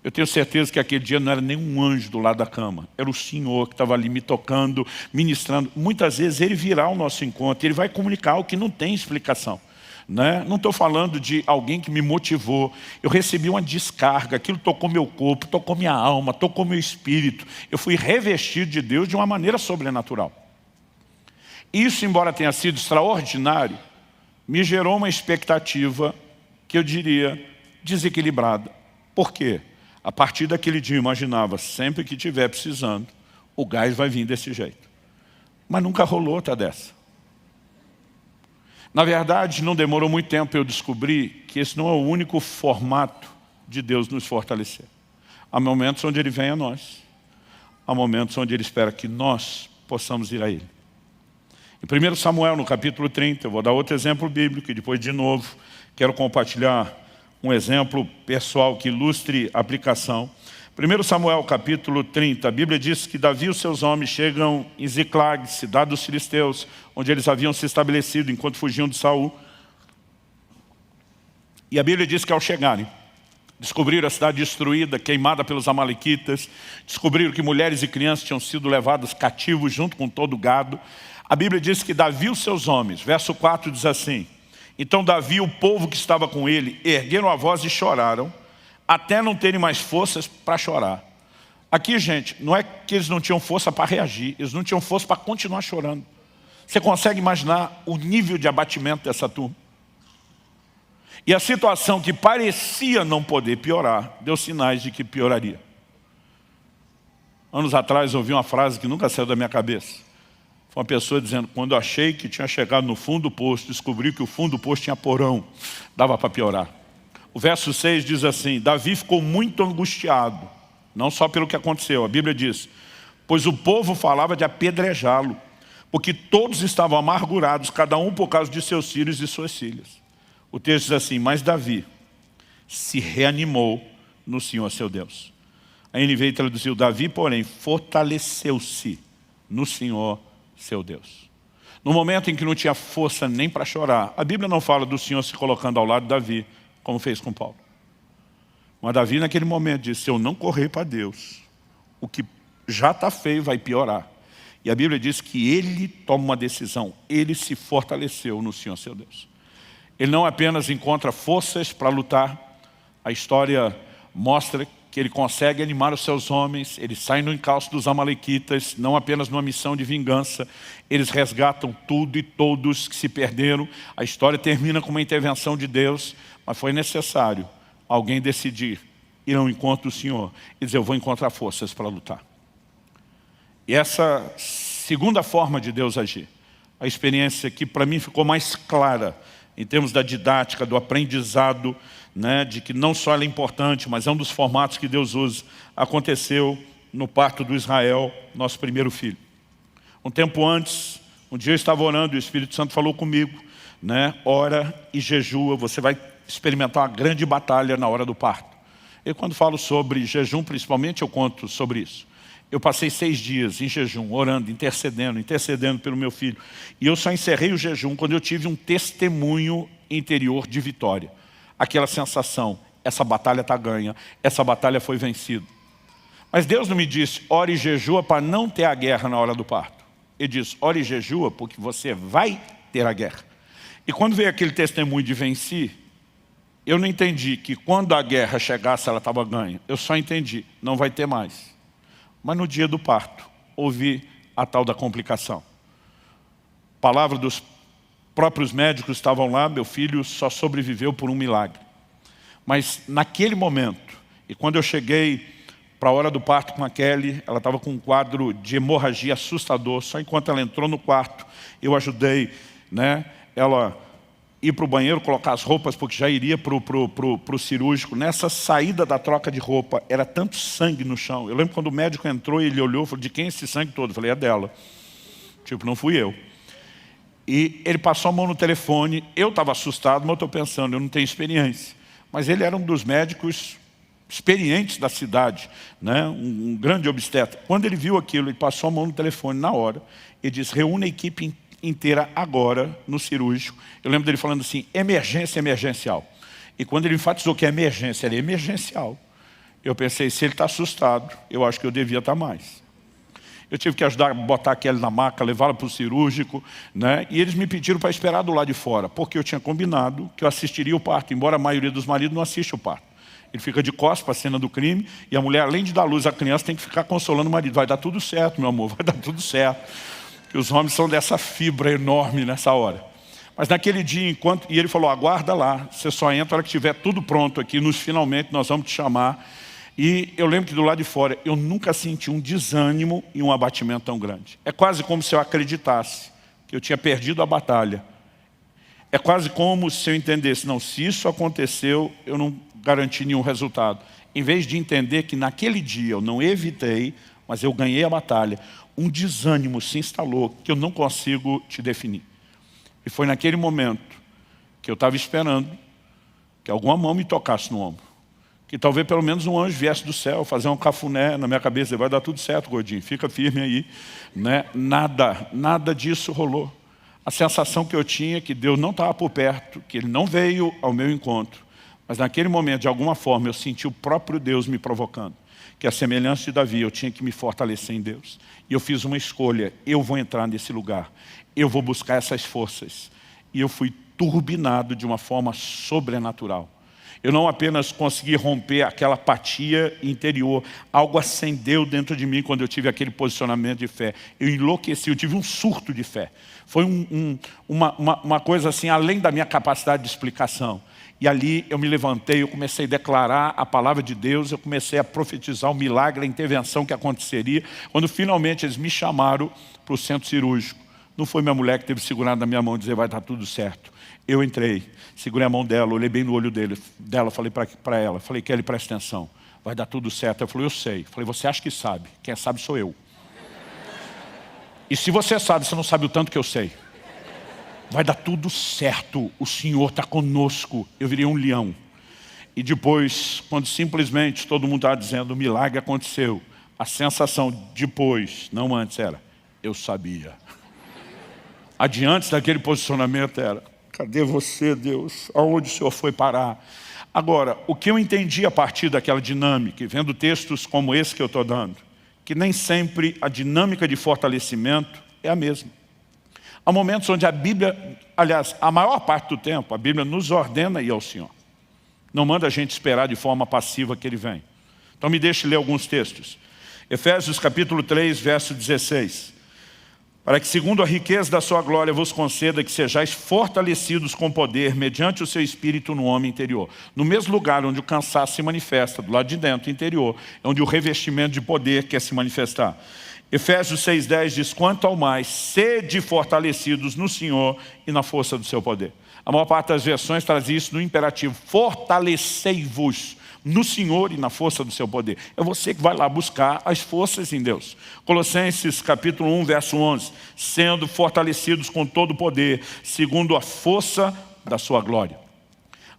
Eu tenho certeza que aquele dia não era nenhum anjo do lado da cama, era o Senhor que estava ali me tocando, ministrando. Muitas vezes Ele virá ao nosso encontro, Ele vai comunicar algo que não tem explicação. Né? Não estou falando de alguém que me motivou, eu recebi uma descarga, aquilo tocou meu corpo, tocou minha alma, tocou meu espírito. Eu fui revestido de Deus de uma maneira sobrenatural. Isso, embora tenha sido extraordinário, me gerou uma expectativa que eu diria desequilibrada. Por quê? A partir daquele dia eu imaginava, sempre que estiver precisando, o gás vai vir desse jeito. Mas nunca rolou outra dessa. Na verdade, não demorou muito tempo para eu descobrir que esse não é o único formato de Deus nos fortalecer. Há momentos onde Ele vem a nós. Há momentos onde Ele espera que nós possamos ir a Ele. Em 1 Samuel, no capítulo 30, eu vou dar outro exemplo bíblico e depois, de novo, quero compartilhar um exemplo pessoal que ilustre a aplicação. 1 Samuel, capítulo 30, a Bíblia diz que Davi e os seus homens chegam em Ziclag, cidade dos filisteus, onde eles haviam se estabelecido enquanto fugiam de Saul. E a Bíblia diz que ao chegarem, descobriram a cidade destruída, queimada pelos amalequitas, descobriram que mulheres e crianças tinham sido levadas cativos junto com todo o gado. A Bíblia diz que Davi e os seus homens, verso 4 diz assim, então Davi e o povo que estava com ele ergueram a voz e choraram, até não terem mais forças para chorar. Aqui, gente, não é que eles não tinham força para reagir, eles não tinham força para continuar chorando. Você consegue imaginar o nível de abatimento dessa turma? E a situação que parecia não poder piorar, deu sinais de que pioraria. Anos atrás eu ouvi uma frase que nunca saiu da minha cabeça. Foi uma pessoa dizendo, quando eu achei que tinha chegado no fundo do poço, descobri que o fundo do poço tinha porão, dava para piorar. O verso 6 diz assim, Davi ficou muito angustiado, não só pelo que aconteceu, a Bíblia diz, pois o povo falava de apedrejá-lo, porque todos estavam amargurados, cada um por causa de seus filhos e suas filhas. O texto diz assim, mas Davi se reanimou no Senhor seu Deus. A NVI traduziu, Davi, porém, fortaleceu-se no Senhor seu Deus. No momento em que não tinha força nem para chorar, a Bíblia não fala do Senhor se colocando ao lado de Davi, como fez com Paulo. Mas Davi naquele momento disse, se eu não correr para Deus, o que já está feio vai piorar. E a Bíblia diz que ele toma uma decisão, ele se fortaleceu no Senhor seu Deus. Ele não apenas encontra forças para lutar, a história mostra que ele consegue animar os seus homens, eles saem no encalço dos amalequitas, não apenas numa missão de vingança, eles resgatam tudo e todos que se perderam. A história termina com uma intervenção de Deus, mas foi necessário alguém decidir ir ao encontro do Senhor e dizer, eu vou encontrar forças para lutar. E essa segunda forma de Deus agir, a experiência que para mim ficou mais clara, em termos da didática, do aprendizado, né, de que não só ela é importante, mas é um dos formatos que Deus usa, aconteceu no parto do Israel, nosso primeiro filho. Um tempo antes, um dia eu estava orando e o Espírito Santo falou comigo, né, ora e jejua, você vai experimentar uma grande batalha na hora do parto. E quando falo sobre jejum, principalmente, eu conto sobre isso. Eu passei 6 dias em jejum, orando, intercedendo pelo meu filho. E eu só encerrei o jejum quando eu tive um testemunho interior de vitória. Aquela sensação, essa batalha está ganha, essa batalha foi vencida. Mas Deus não me disse, ore e jejua para não ter a guerra na hora do parto. Ele disse, ore e jejua porque você vai ter a guerra. E quando veio aquele testemunho de venci, eu não entendi que quando a guerra chegasse ela estava ganha. Eu só entendi, não vai ter mais. Mas no dia do parto, houve a tal da complicação. Palavra dos próprios médicos estavam lá, meu filho só sobreviveu por um milagre. Mas naquele momento, e quando eu cheguei para a hora do parto com a Kelly, ela estava com um quadro de hemorragia assustador. Só enquanto ela entrou no quarto, eu ajudei, né, ela ir para o banheiro, colocar as roupas, porque já iria para o cirúrgico. Nessa saída da troca de roupa, era tanto sangue no chão. Eu lembro quando o médico entrou, ele olhou e falou, de quem é esse sangue todo? Eu falei, é dela. Tipo, não fui eu. E ele passou a mão no telefone, eu estava assustado, mas eu estou pensando, eu não tenho experiência. Mas ele era um dos médicos experientes da cidade, né? Um grande obstetra. Quando ele viu aquilo, ele passou a mão no telefone na hora, e disse, reúne a equipe inteira agora no cirúrgico. Eu lembro dele falando assim, emergência emergencial. E quando ele enfatizou que a emergência era emergencial, eu pensei, se ele está assustado, eu acho que eu devia estar mais. Eu tive que ajudar a botar a Kelly na maca, levá-la para o cirúrgico, né? E eles me pediram para esperar do lado de fora, porque eu tinha combinado que eu assistiria o parto, embora a maioria dos maridos não assiste o parto. Ele fica de costas para a cena do crime, e a mulher, além de dar luz à criança, tem que ficar consolando o marido. Vai dar tudo certo, meu amor, vai dar tudo certo. Que os homens são dessa fibra enorme nessa hora. Mas naquele dia, e ele falou, aguarda lá, você só entra a hora que estiver tudo pronto aqui, finalmente nós vamos te chamar. E eu lembro que do lado de fora, eu nunca senti um desânimo e um abatimento tão grande. É quase como se eu acreditasse que eu tinha perdido a batalha. É quase como se eu entendesse, não, se isso aconteceu, eu não garanti nenhum resultado. Em vez de entender que naquele dia eu não evitei, mas eu ganhei a batalha, um desânimo se instalou que eu não consigo te definir. E foi naquele momento que eu estava esperando que alguma mão me tocasse no ombro. Que talvez pelo menos um anjo viesse do céu, fazer um cafuné na minha cabeça, vai dar tudo certo, gordinho, fica firme aí. Né? Nada disso rolou. A sensação que eu tinha é que Deus não estava por perto, que Ele não veio ao meu encontro. Mas naquele momento, de alguma forma, eu senti o próprio Deus me provocando. Que a semelhança de Davi, eu tinha que me fortalecer em Deus. E eu fiz uma escolha, eu vou entrar nesse lugar. Eu vou buscar essas forças. E eu fui turbinado de uma forma sobrenatural. Eu não apenas consegui romper aquela apatia interior, algo acendeu dentro de mim quando eu tive aquele posicionamento de fé. Eu enlouqueci, eu tive um surto de fé. Foi uma coisa assim, além da minha capacidade de explicação. E ali eu me levantei, eu comecei a declarar a palavra de Deus, eu comecei a profetizar o milagre, a intervenção que aconteceria. Quando finalmente eles me chamaram para o centro cirúrgico, não foi minha mulher que teve segurado na minha mão e dizer, vai dar tudo certo. Eu entrei, segurei a mão dela, olhei bem no olho dela, falei para ela, falei, Kelly, presta atenção, vai dar tudo certo. Ela falou, eu sei. Falei, você acha que sabe? Quem sabe sou eu. E se você sabe, você não sabe o tanto que eu sei. Vai dar tudo certo, o Senhor está conosco. Eu virei um leão. E depois, quando simplesmente todo mundo estava dizendo, o milagre aconteceu, a sensação depois, não antes, era, eu sabia. Adiante daquele posicionamento era, cadê você, Deus? Aonde o Senhor foi parar? Agora, o que eu entendi a partir daquela dinâmica, vendo textos como esse que eu estou dando, que nem sempre a dinâmica de fortalecimento é a mesma. Há momentos onde a Bíblia, aliás, a maior parte do tempo, a Bíblia nos ordena ir ao Senhor. Não manda a gente esperar de forma passiva que Ele vem. Então me deixe ler alguns textos. Efésios capítulo 3, verso 16. Para que, segundo a riqueza da sua glória, vos conceda que sejais fortalecidos com poder, mediante o seu espírito no homem interior. No mesmo lugar onde o cansaço se manifesta, do lado de dentro, interior, é onde o revestimento de poder quer se manifestar. Efésios 6,10 diz, quanto ao mais, sede fortalecidos no Senhor e na força do seu poder. A maior parte das versões traz isso no imperativo, fortalecei-vos no Senhor e na força do seu poder. É você que vai lá buscar as forças em Deus. Colossenses capítulo 1, verso 11. Sendo fortalecidos com todo o poder, segundo a força da sua glória.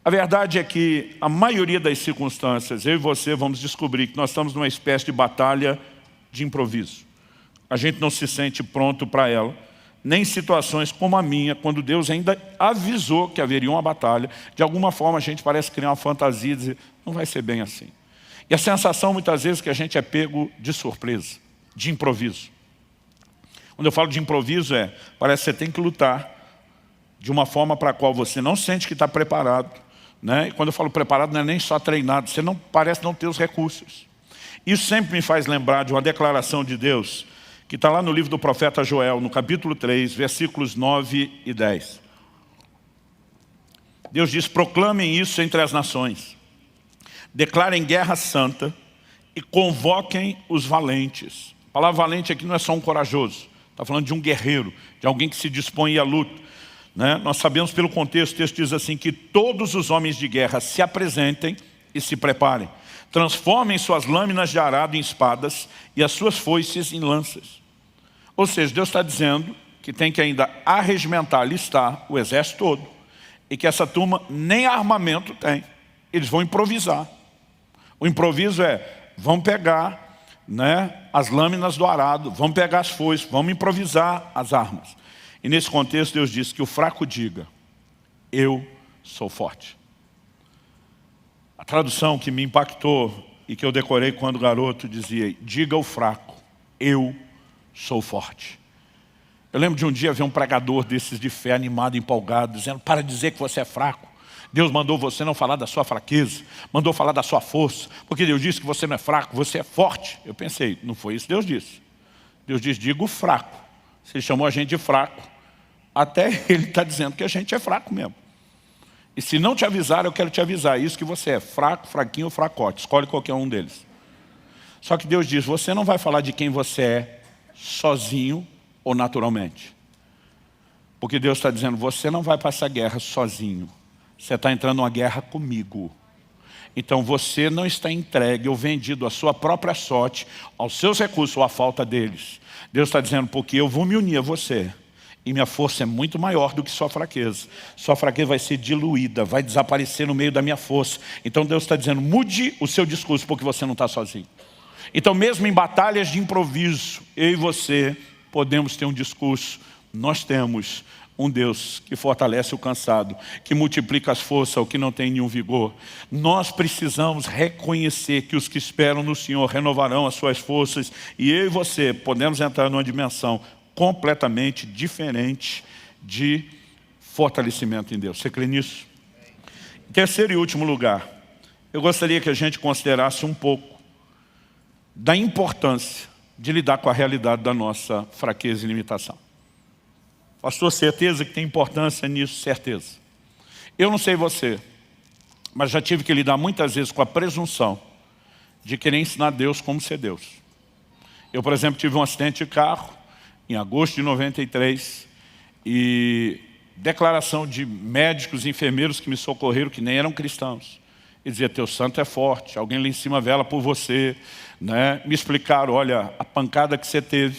A verdade é que a maioria das circunstâncias, eu e você vamos descobrir que nós estamos numa espécie de batalha de improviso. A gente não se sente pronto para ela. Nem situações como a minha, quando Deus ainda avisou que haveria uma batalha, de alguma forma a gente parece criar uma fantasia e dizer, não vai ser bem assim. E a sensação muitas vezes que a gente é pego de surpresa, de improviso. Quando eu falo de improviso parece que você tem que lutar de uma forma para a qual você não sente que está preparado, né? E quando eu falo preparado, não é nem só treinado, você não parece não ter os recursos. Isso sempre me faz lembrar de uma declaração de Deus, que está lá no livro do profeta Joel, no capítulo 3, versículos 9 e 10. Deus diz: proclamem isso entre as nações, declarem guerra santa e convoquem os valentes. A palavra valente aqui não é só um corajoso, está falando de um guerreiro, de alguém que se dispõe à luta, né? Nós sabemos pelo contexto, o texto diz assim, que todos os homens de guerra se apresentem e se preparem. Transformem suas lâminas de arado em espadas e as suas foices em lanças. Ou seja, Deus está dizendo que tem que ainda arregimentar, alistar o exército todo, e que essa turma nem armamento tem. Eles vão improvisar. O improviso é, vão pegar, né, as lâminas do arado, vão pegar as foices, vamos improvisar as armas. E nesse contexto Deus diz que o fraco diga: eu sou forte. A tradução que me impactou e que eu decorei quando garoto dizia: diga ao fraco, eu sou forte. Eu lembro de um dia ver um pregador desses de fé, animado, empolgado, dizendo: para de dizer que você é fraco. Deus mandou você não falar da sua fraqueza, mandou falar da sua força, porque Deus disse que você não é fraco, você é forte. Eu pensei, não foi isso que Deus disse. Deus diz: diga o fraco. Se Ele chamou a gente de fraco, até Ele está dizendo que a gente é fraco mesmo. E se não te avisar, eu quero te avisar. Isso que você é, fraco, fraquinho ou fracote. Escolhe qualquer um deles. Só que Deus diz: você não vai falar de quem você é sozinho ou naturalmente. Porque Deus está dizendo: você não vai passar guerra sozinho. Você está entrando numa guerra comigo. Então você não está entregue ou vendido à sua própria sorte, aos seus recursos ou à falta deles. Deus está dizendo: porque eu vou me unir a você. E minha força é muito maior do que sua fraqueza. Sua fraqueza vai ser diluída, vai desaparecer no meio da minha força. Então Deus está dizendo: mude o seu discurso, porque você não está sozinho. Então mesmo em batalhas de improviso, eu e você podemos ter um discurso. Nós temos um Deus que fortalece o cansado, que multiplica as forças ao que não tem nenhum vigor. Nós precisamos reconhecer que os que esperam no Senhor renovarão as suas forças. E eu e você podemos entrar numa dimensão completamente diferente de fortalecimento em Deus. Você crê nisso? Em terceiro e último lugar, eu gostaria que a gente considerasse um pouco da importância de lidar com a realidade da nossa fraqueza e limitação. Pastor, certeza que tem importância nisso? Certeza. Eu não sei você, mas já tive que lidar muitas vezes com a presunção de querer ensinar Deus como ser Deus. Eu, por exemplo, tive um acidente de carro em agosto de 93, e declaração de médicos e enfermeiros que me socorreram, que nem eram cristãos. Ele dizia: teu santo é forte, alguém lá em cima vela por você, né? Me explicaram: olha, a pancada que você teve,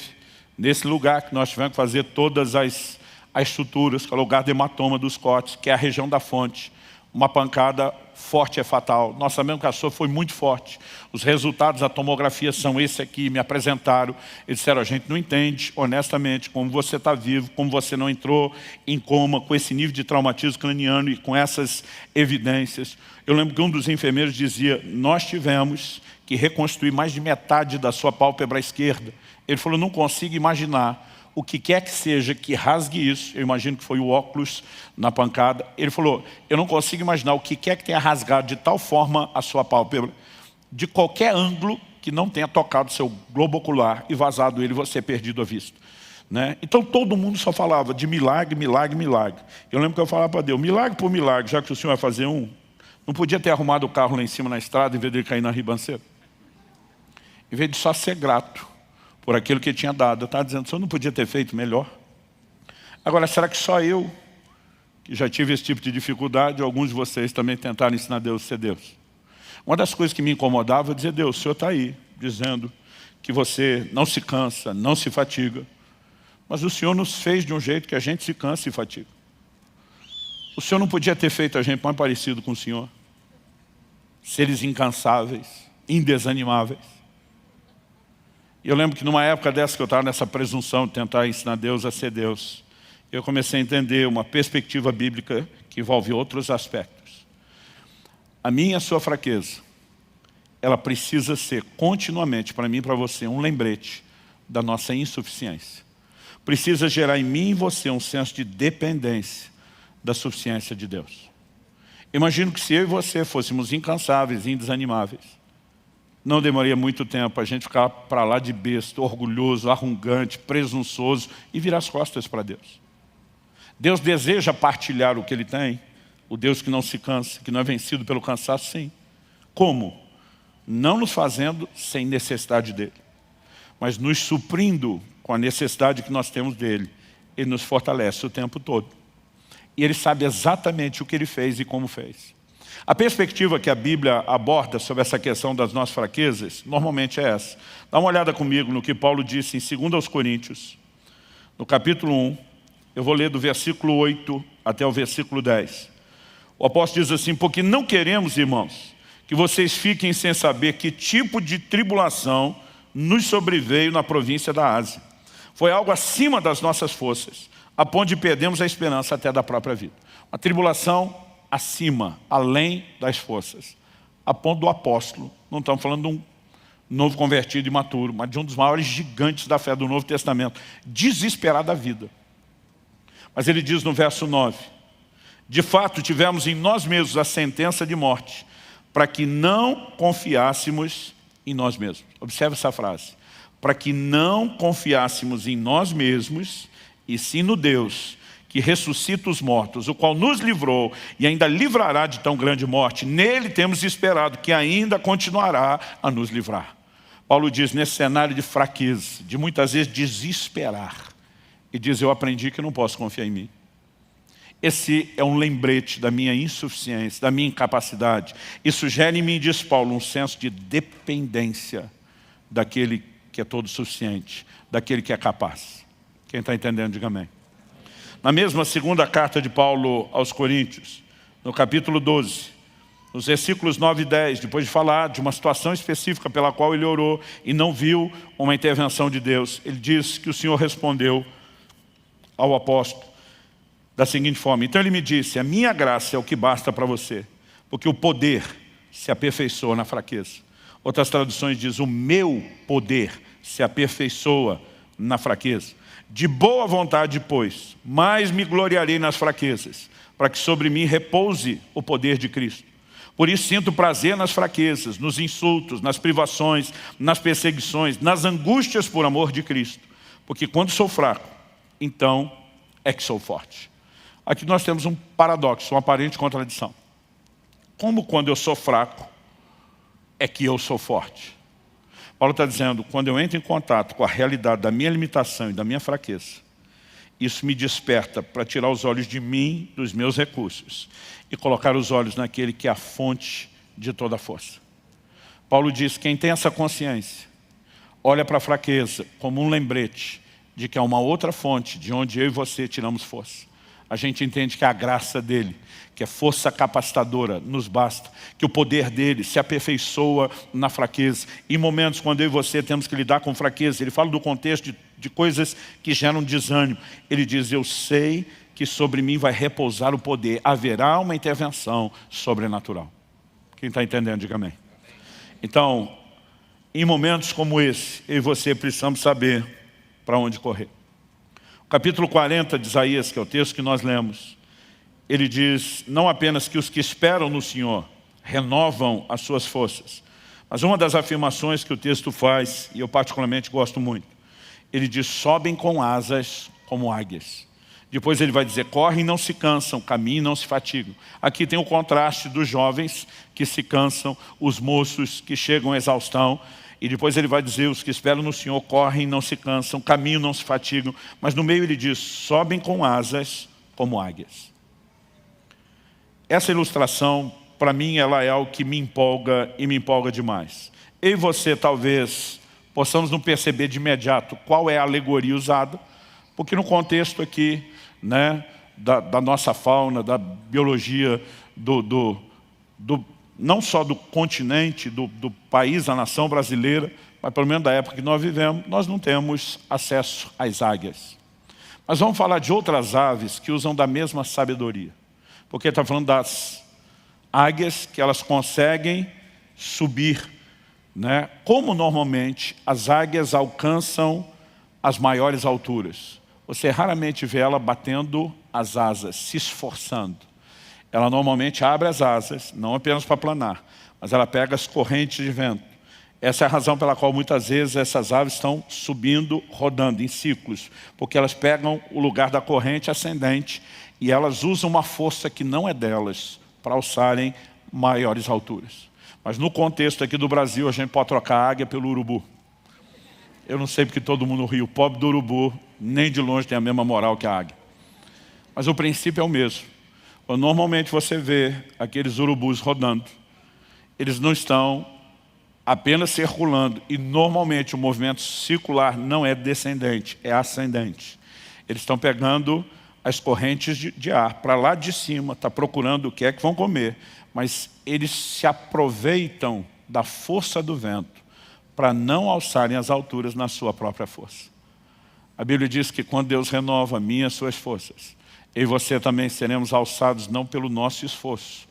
nesse lugar que nós tivemos que fazer todas as estruturas, que é o lugar de hematoma dos cortes, que é a região da fonte, uma pancada forte é fatal. Nós sabemos que a sua foi muito forte. Os resultados da tomografia são esse aqui, me apresentaram. Eles disseram: a gente não entende, honestamente, como você está vivo, como você não entrou em coma, com esse nível de traumatismo craniano e com essas evidências. Eu lembro que um dos enfermeiros dizia: nós tivemos que reconstruir mais de metade da sua pálpebra esquerda. Ele falou: não consigo imaginar o que quer que seja que rasgue isso. Eu imagino que foi o óculos na pancada. Ele falou: eu não consigo imaginar o que quer que tenha rasgado de tal forma a sua pálpebra, de qualquer ângulo, que não tenha tocado seu globo ocular e vazado ele, você perdido a vista, né? Então todo mundo só falava de milagre, milagre, milagre. Eu lembro que eu falava para Deus: milagre por milagre, já que o Senhor vai fazer um, não podia ter arrumado o carro lá em cima na estrada, em vez de ele cair na ribanceira? Em vez de só ser grato por aquilo que Ele tinha dado, eu estava dizendo: o Senhor não podia ter feito melhor? Agora, será que só eu, que já tive esse tipo de dificuldade, ou alguns de vocês também tentaram ensinar Deus a ser Deus? Uma das coisas que me incomodava é dizer: Deus, o Senhor está aí, dizendo que você não se cansa, não se fatiga. Mas o Senhor nos fez de um jeito que a gente se cansa e fatiga. O Senhor não podia ter feito a gente mais parecido com o Senhor? Seres incansáveis, indesanimáveis. Eu lembro que numa época dessa que eu estava nessa presunção de tentar ensinar Deus a ser Deus, eu comecei a entender uma perspectiva bíblica que envolve outros aspectos. A minha e a sua fraqueza, ela precisa ser continuamente, para mim e para você, um lembrete da nossa insuficiência. Precisa gerar em mim e em você um senso de dependência da suficiência de Deus. Imagino que se eu e você fôssemos incansáveis e indesanimáveis, não demoraria muito tempo a gente ficar para lá de besta, orgulhoso, arrogante, presunçoso e virar as costas para Deus. Deus deseja partilhar o que Ele tem, o Deus que não se cansa, que não é vencido pelo cansaço, sim. Como? Não nos fazendo sem necessidade dEle, mas nos suprindo com a necessidade que nós temos dEle. Ele nos fortalece o tempo todo. E Ele sabe exatamente o que Ele fez e como fez. A perspectiva que a Bíblia aborda sobre essa questão das nossas fraquezas, normalmente é essa. Dá uma olhada comigo no que Paulo disse em 2 Coríntios, no capítulo 1, eu vou ler do versículo 8 até o versículo 10. O apóstolo diz assim: porque não queremos, irmãos, que vocês fiquem sem saber que tipo de tribulação nos sobreveio na província da Ásia. Foi algo acima das nossas forças, a ponto de perdermos a esperança até da própria vida. Uma tribulação acima, além das forças, a ponto do apóstolo, não estamos falando de um novo convertido imaturo, mas de um dos maiores gigantes da fé do Novo Testamento, desesperar da vida. Mas ele diz no verso 9, de fato tivemos em nós mesmos a sentença de morte, para que não confiássemos em nós mesmos. Observe essa frase. Para que não confiássemos em nós mesmos, e sim no Deus, que ressuscita os mortos, o qual nos livrou e ainda livrará de tão grande morte. Nele temos esperado que ainda continuará a nos livrar. Paulo diz, nesse cenário de fraqueza, de muitas vezes desesperar, e diz, eu aprendi que não posso confiar em mim. Esse é um lembrete da minha insuficiência, da minha incapacidade. Isso gera em mim, diz Paulo, um senso de dependência daquele que é todo suficiente, daquele que é capaz. Quem está entendendo, diga amém. Na mesma segunda carta de Paulo aos Coríntios, no capítulo 12, nos versículos 9 e 10, depois de falar de uma situação específica pela qual ele orou e não viu uma intervenção de Deus, ele diz que o Senhor respondeu ao apóstolo da seguinte forma: então ele me disse, a minha graça é o que basta para você, porque o poder se aperfeiçoa na fraqueza. Outras traduções dizem, o meu poder se aperfeiçoa na fraqueza. De boa vontade, pois, mais me gloriarei nas fraquezas, para que sobre mim repouse o poder de Cristo. Por isso sinto prazer nas fraquezas, nos insultos, nas privações, nas perseguições, nas angústias por amor de Cristo. Porque quando sou fraco, então é que sou forte. Aqui nós temos um paradoxo, uma aparente contradição. Como quando eu sou fraco, é que eu sou forte? Paulo está dizendo, quando eu entro em contato com a realidade da minha limitação e da minha fraqueza, isso me desperta para tirar os olhos de mim, dos meus recursos, e colocar os olhos naquele que é a fonte de toda a força. Paulo diz, quem tem essa consciência, olha para a fraqueza como um lembrete de que há uma outra fonte de onde eu e você tiramos força. A gente entende que a graça dele, que é força capacitadora, nos basta, que o poder dele se aperfeiçoa na fraqueza. Em momentos quando eu e você temos que lidar com fraqueza, ele fala do contexto de coisas que geram desânimo. Ele diz, eu sei que sobre mim vai repousar o poder, haverá uma intervenção sobrenatural. Quem está entendendo, diga amém. Então, em momentos como esse, eu e você precisamos saber para onde correr. O capítulo 40 de Isaías, que é o texto que nós lemos, ele diz, não apenas que os que esperam no Senhor renovam as suas forças, mas uma das afirmações que o texto faz, e eu particularmente gosto muito, ele diz, sobem com asas como águias. Depois ele vai dizer, correm e não se cansam, caminham e não se fatigam. Aqui tem o contraste dos jovens que se cansam, os moços que chegam à exaustão. E depois ele vai dizer, os que esperam no Senhor correm e não se cansam, caminham e não se fatigam. Mas no meio ele diz, sobem com asas como águias. Essa ilustração, para mim, ela é algo que me empolga e me empolga demais. Eu e você, talvez, possamos não perceber de imediato qual é a alegoria usada, porque no contexto aqui, né, da nossa fauna, da biologia, não só do continente, do país, da nação brasileira, mas pelo menos da época que nós vivemos, nós não temos acesso às águias. Mas vamos falar de outras aves que usam da mesma sabedoria. Porque está falando das águias que elas conseguem subir, né? Como normalmente as águias alcançam as maiores alturas. você raramente vê ela batendo as asas, se esforçando. Ela normalmente abre as asas, não apenas para planar, mas ela pega as correntes de vento. Essa é a razão pela qual muitas vezes essas aves estão subindo, rodando em ciclos, porque elas pegam o lugar da corrente ascendente e elas usam uma força que não é delas para alçarem maiores alturas. Mas no contexto aqui do Brasil, a gente pode trocar a águia pelo urubu. Eu não sei porque todo mundo ri, o pobre do urubu nem de longe tem a mesma moral que a águia. Mas o princípio é o mesmo. Quando normalmente você vê aqueles urubus rodando, eles não estão apenas circulando, e normalmente o movimento circular não é descendente, é ascendente. Eles estão pegando as correntes de ar para lá de cima, está procurando o que é que vão comer, mas eles se aproveitam da força do vento para não alçarem as alturas na sua própria força. A Bíblia diz que quando Deus renova a minha e as suas forças, eu e você também seremos alçados não pelo nosso esforço,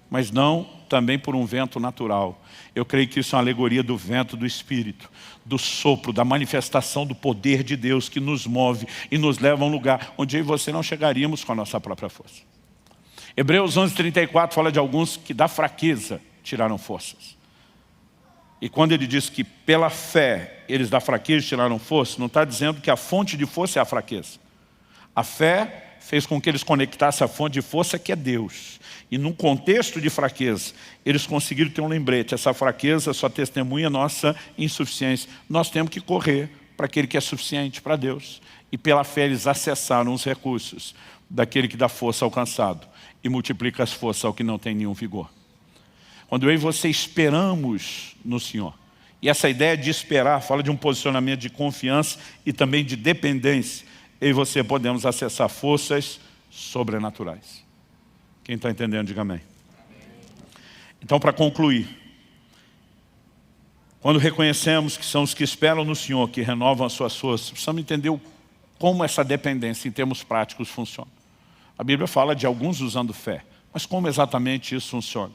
mas não também por um vento natural. Eu creio que isso é uma alegoria do vento do Espírito, do sopro, da manifestação do poder de Deus que nos move e nos leva a um lugar onde eu e você não chegaríamos com a nossa própria força. Hebreus 11:34 fala de alguns que da fraqueza tiraram forças. E quando ele diz que pela fé eles da fraqueza tiraram força, não está dizendo que a fonte de força é a fraqueza. A fé fez com que eles conectassem a fonte de força que é Deus. E num contexto de fraqueza, eles conseguiram ter um lembrete. Essa fraqueza só testemunha nossa insuficiência. Nós temos que correr para aquele que é suficiente para Deus. E pela fé eles acessaram os recursos daquele que dá força ao cansado e multiplica as forças ao que não tem nenhum vigor. Quando eu e você esperamos no Senhor, e essa ideia de esperar fala de um posicionamento de confiança e também de dependência, eu e você podemos acessar forças sobrenaturais. Quem está entendendo, diga amém. Então, para concluir, quando reconhecemos que são os que esperam no Senhor, que renovam as suas forças, precisamos entender como essa dependência em termos práticos funciona. A Bíblia fala de alguns usando fé, mas como exatamente isso funciona?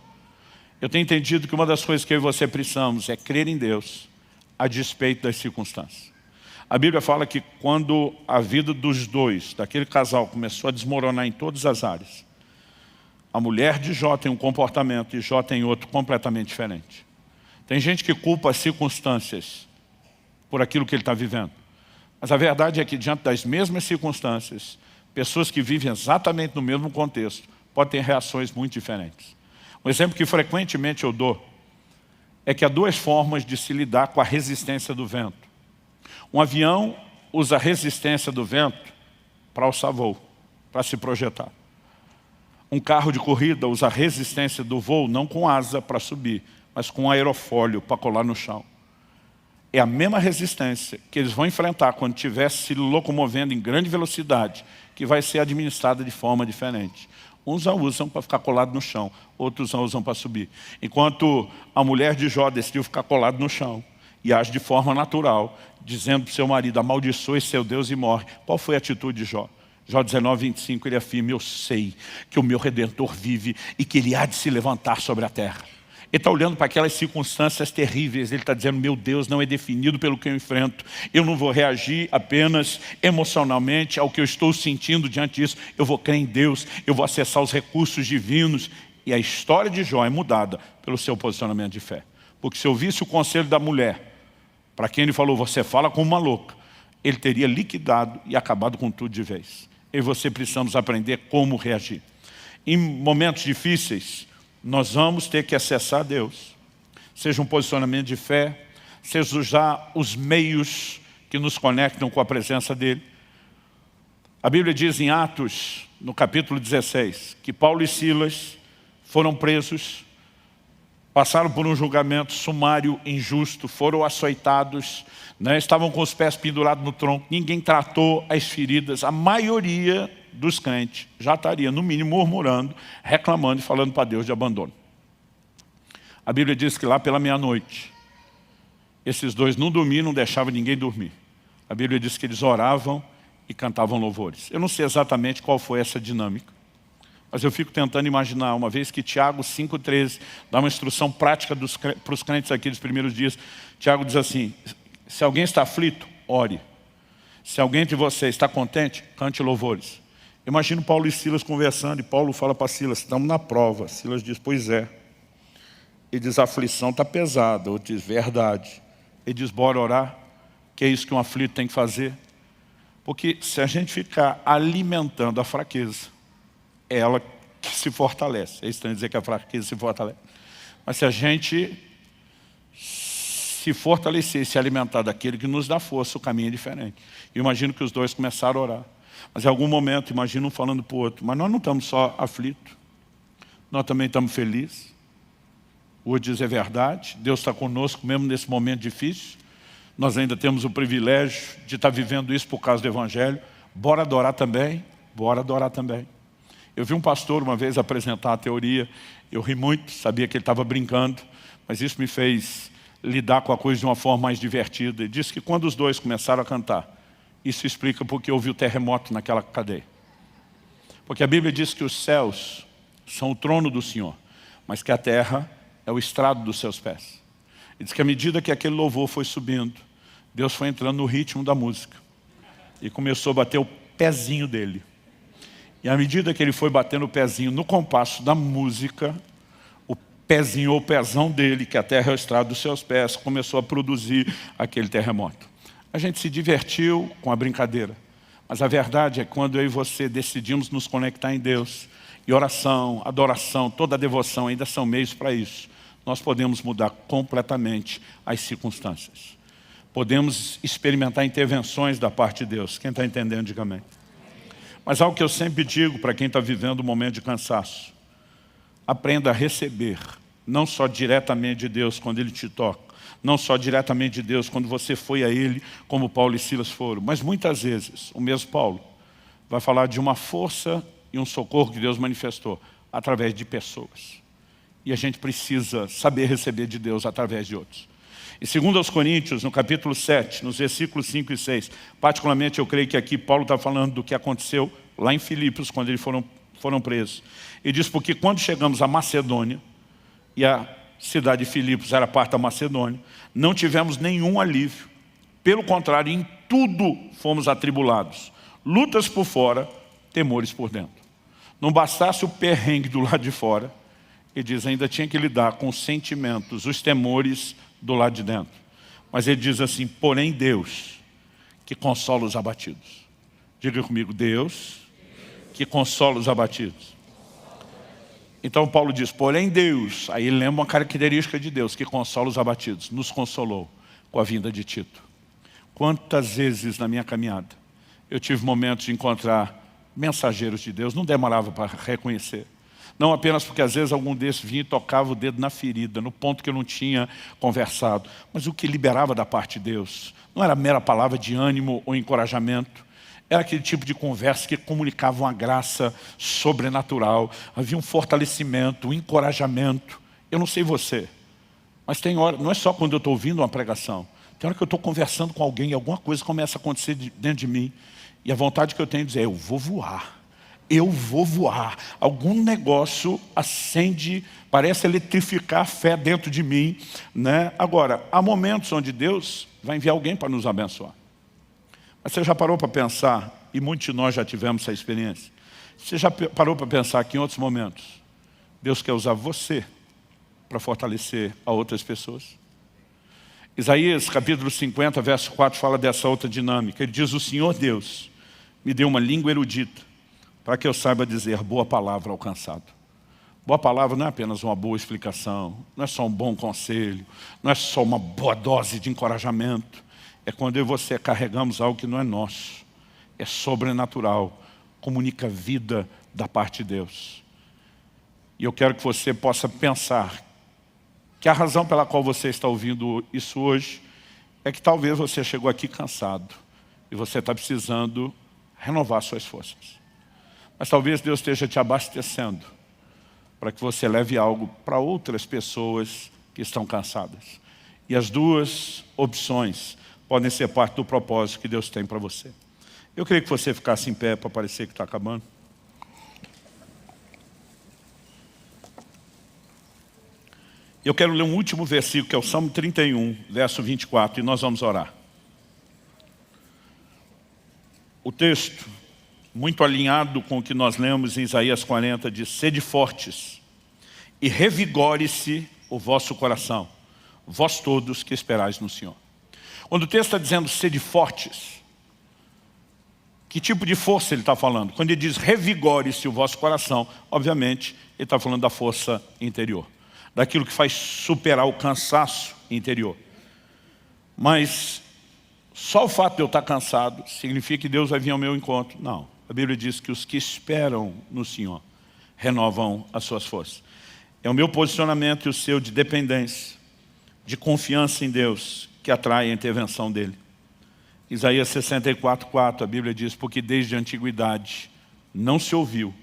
Eu tenho entendido que uma das coisas que eu e você precisamos é crer em Deus a despeito das circunstâncias. A Bíblia fala que quando a vida dos dois, daquele casal, começou a desmoronar em todas as áreas, a mulher de Jó tem um comportamento e Jó tem outro completamente diferente. Tem gente que culpa as circunstâncias por aquilo que ele está vivendo. Mas a verdade é que diante das mesmas circunstâncias, pessoas que vivem exatamente no mesmo contexto podem ter reações muito diferentes. Um exemplo que frequentemente eu dou é que há duas formas de se lidar com a resistência do vento. Um avião usa a resistência do vento para alçar voo, para se projetar. Um carro de corrida usa a resistência do voo não com asa para subir, mas com aerofólio para colar no chão. É a mesma resistência que eles vão enfrentar quando estiver se locomovendo em grande velocidade, que vai ser administrada de forma diferente. Uns a usam para ficar colado no chão, outros a usam para subir. Enquanto a mulher de Jó decidiu ficar colado no chão e age de forma natural, dizendo para o seu marido, amaldiçoe seu Deus e morre. Qual foi a atitude de Jó? Jó 19:25, ele afirma, eu sei que o meu Redentor vive e que ele há de se levantar sobre a terra. Ele está olhando para aquelas circunstâncias terríveis, ele está dizendo, meu Deus não é definido pelo que eu enfrento, eu não vou reagir apenas emocionalmente ao que eu estou sentindo diante disso, eu vou crer em Deus, eu vou acessar os recursos divinos. E a história de Jó é mudada pelo seu posicionamento de fé. Porque se eu visse o conselho da mulher, para quem ele falou, você fala como uma louca, ele teria liquidado e acabado com tudo de vez. Eu e você precisamos aprender como reagir. Em momentos difíceis, nós vamos ter que acessar Deus. Seja um posicionamento de fé, seja usar os meios que nos conectam com a presença dEle. A Bíblia diz em Atos, no capítulo 16, que Paulo e Silas foram presos, passaram por um julgamento sumário, injusto, foram açoitados, estavam com os pés pendurados no tronco, ninguém tratou as feridas, a maioria dos crentes já estaria, no mínimo, murmurando, reclamando e falando para Deus de abandono. A Bíblia diz que lá pela meia-noite, esses dois não dormiam, não deixavam ninguém dormir. A Bíblia diz que eles oravam e cantavam louvores. Eu não sei exatamente qual foi essa dinâmica, mas eu fico tentando imaginar, uma vez que Tiago 5,13 dá uma instrução prática para os crentes aqui dos primeiros dias. Tiago diz assim, se alguém está aflito, ore. Se alguém de vocês está contente, cante louvores. Imagina Paulo e Silas conversando, e Paulo fala para Silas, estamos na prova. Silas diz, pois é. Ele diz, a aflição está pesada. Outro diz, verdade. Ele diz, bora orar, que é isso que um aflito tem que fazer. Porque se a gente ficar alimentando a fraqueza, é ela que se fortalece. Eles estão a dizer que a fraqueza se fortalece. Mas se a gente se fortalecer e se alimentar daquele que nos dá força, o caminho é diferente. Eu imagino que os dois começaram a orar. Mas em algum momento, imagina um falando para o outro, mas nós não estamos só aflitos, nós também estamos felizes. O outro diz, é verdade, Deus está conosco mesmo nesse momento difícil. Nós ainda temos o privilégio de estar vivendo isso por causa do Evangelho. Bora adorar também, bora adorar também. Eu vi um pastor uma vez apresentar a teoria, eu ri muito, sabia que ele estava brincando, mas isso me fez lidar com a coisa de uma forma mais divertida. Ele disse que quando os dois começaram a cantar, isso explica porque houve o terremoto naquela cadeia. Porque a Bíblia diz que os céus são o trono do Senhor, mas que a terra é o estrado dos seus pés. Ele diz que à medida que aquele louvor foi subindo, Deus foi entrando no ritmo da música e começou a bater o pezinho dele. E à medida que ele foi batendo o pezinho no compasso da música, o pezinho ou pezão dele, que a terra é o estrado dos seus pés, começou a produzir aquele terremoto. A gente se divertiu com a brincadeira, mas a verdade é que quando eu e você decidimos nos conectar em Deus, e oração, adoração, toda a devoção ainda são meios para isso, nós podemos mudar completamente as circunstâncias. Podemos experimentar intervenções da parte de Deus. Quem está entendendo, diga amém. Mas algo que eu sempre digo para quem está vivendo um momento de cansaço, aprenda a receber, não só diretamente de Deus quando Ele te toca, não só diretamente de Deus quando você foi a Ele, como Paulo e Silas foram, mas muitas vezes, o mesmo Paulo vai falar de uma força e um socorro que Deus manifestou através de pessoas. E a gente precisa saber receber de Deus através de outros. Em 2 Coríntios, no capítulo 7, nos versículos 5 e 6, particularmente eu creio que aqui Paulo está falando do que aconteceu lá em Filipos, quando eles foram presos. Ele diz, porque quando chegamos à Macedônia, e a cidade de Filipos era parte da Macedônia, não tivemos nenhum alívio. Pelo contrário, em tudo fomos atribulados. Lutas por fora, temores por dentro. Não bastasse o perrengue do lado de fora, ele diz, ainda tinha que lidar com os sentimentos, os temores do lado de dentro. Mas ele diz assim, porém Deus, que consola os abatidos. Diga comigo, Deus, que consola os abatidos. Então Paulo diz, porém Deus, aí ele lembra uma característica de Deus, que consola os abatidos, nos consolou com a vinda de Tito. Quantas vezes na minha caminhada eu tive momentos de encontrar mensageiros de Deus, não demorava para reconhecer. Não apenas porque às vezes algum desses vinha e tocava o dedo na ferida, no ponto que eu não tinha conversado, mas o que liberava da parte de Deus não era mera palavra de ânimo ou encorajamento, era aquele tipo de conversa que comunicava uma graça sobrenatural, havia um fortalecimento, um encorajamento. Eu não sei você, mas tem hora, não é só quando eu estou ouvindo uma pregação, tem hora que eu estou conversando com alguém e alguma coisa começa a acontecer dentro de mim, e a vontade que eu tenho de dizer, eu vou voar. Eu vou voar. Algum negócio acende, parece eletrificar a fé dentro de mim, né? Agora, há momentos onde Deus vai enviar alguém para nos abençoar. Mas você já parou para pensar, e muitos de nós já tivemos essa experiência, você já parou para pensar que em outros momentos, Deus quer usar você para fortalecer a outras pessoas? Isaías, capítulo 50, verso 4, fala dessa outra dinâmica. Ele diz, o Senhor Deus me deu uma língua erudita, para que eu saiba dizer boa palavra ao cansado. Boa palavra não é apenas uma boa explicação, não é só um bom conselho, não é só uma boa dose de encorajamento. É quando eu e você carregamos algo que não é nosso, é sobrenatural, comunica vida da parte de Deus. E eu quero que você possa pensar que a razão pela qual você está ouvindo isso hoje é que talvez você chegou aqui cansado e você está precisando renovar suas forças. Mas talvez Deus esteja te abastecendo para que você leve algo para outras pessoas que estão cansadas. E as duas opções podem ser parte do propósito que Deus tem para você. Eu queria que você ficasse em pé para parecer que está acabando. Eu quero ler um último versículo, que é o Salmo 31, verso 24, e nós vamos orar. O texto, muito alinhado com o que nós lemos em Isaías 40, diz: sede fortes e revigore-se o vosso coração, vós todos que esperais no Senhor. Quando o texto está dizendo sede fortes, que tipo de força ele está falando? Quando ele diz revigore-se o vosso coração, obviamente ele está falando da força interior, daquilo que faz superar o cansaço interior. Mas só o fato de eu estar cansado significa que Deus vai vir ao meu encontro? Não. A Bíblia diz que os que esperam no Senhor renovam as suas forças. É o meu posicionamento e o seu de dependência, de confiança em Deus, que atrai a intervenção dele. Isaías 64:4, a Bíblia diz: porque desde a antiguidade não se ouviu,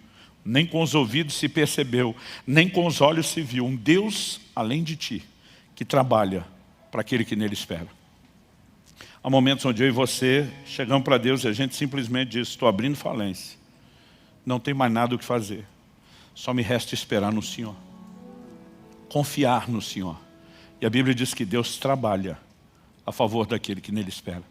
nem com os ouvidos se percebeu, nem com os olhos se viu um Deus além de ti, que trabalha para aquele que nele espera. Há momentos onde eu e você chegamos para Deus e a gente simplesmente diz: estou abrindo falência, não tem mais nada o que fazer, só me resta esperar no Senhor, confiar no Senhor. E a Bíblia diz que Deus trabalha a favor daquele que nele espera.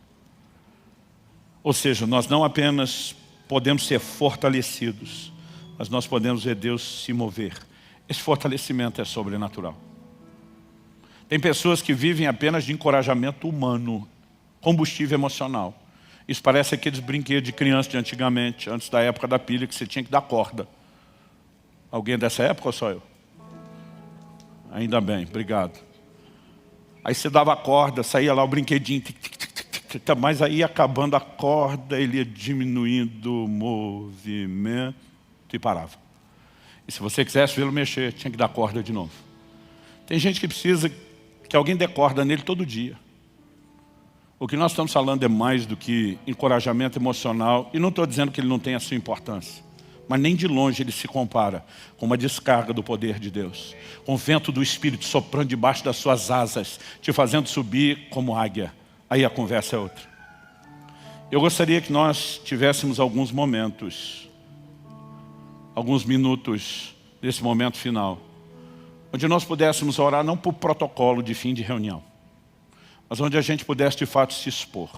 Ou seja, nós não apenas podemos ser fortalecidos, mas nós podemos ver Deus se mover. Esse fortalecimento é sobrenatural. Tem pessoas que vivem apenas de encorajamento humano, combustível emocional. Isso parece aqueles brinquedos de criança de antigamente, antes da época da pilha, que você tinha que dar corda. Alguém dessa época ou só eu? Ainda bem, obrigado. Aí você dava a corda, saía lá o brinquedinho, mas aí acabando a corda, ele ia diminuindo o movimento e parava. E se você quisesse vê-lo mexer, tinha que dar corda de novo. Tem gente que precisa que alguém dê corda nele todo dia. O que nós estamos falando é mais do que encorajamento emocional, e não estou dizendo que ele não tem a sua importância, mas nem de longe ele se compara com uma descarga do poder de Deus, com o vento do Espírito soprando debaixo das suas asas, te fazendo subir como águia. Aí a conversa é outra. Eu gostaria que nós tivéssemos alguns momentos, alguns minutos desse momento final, onde nós pudéssemos orar não por protocolo de fim de reunião, mas onde a gente pudesse de fato se expor.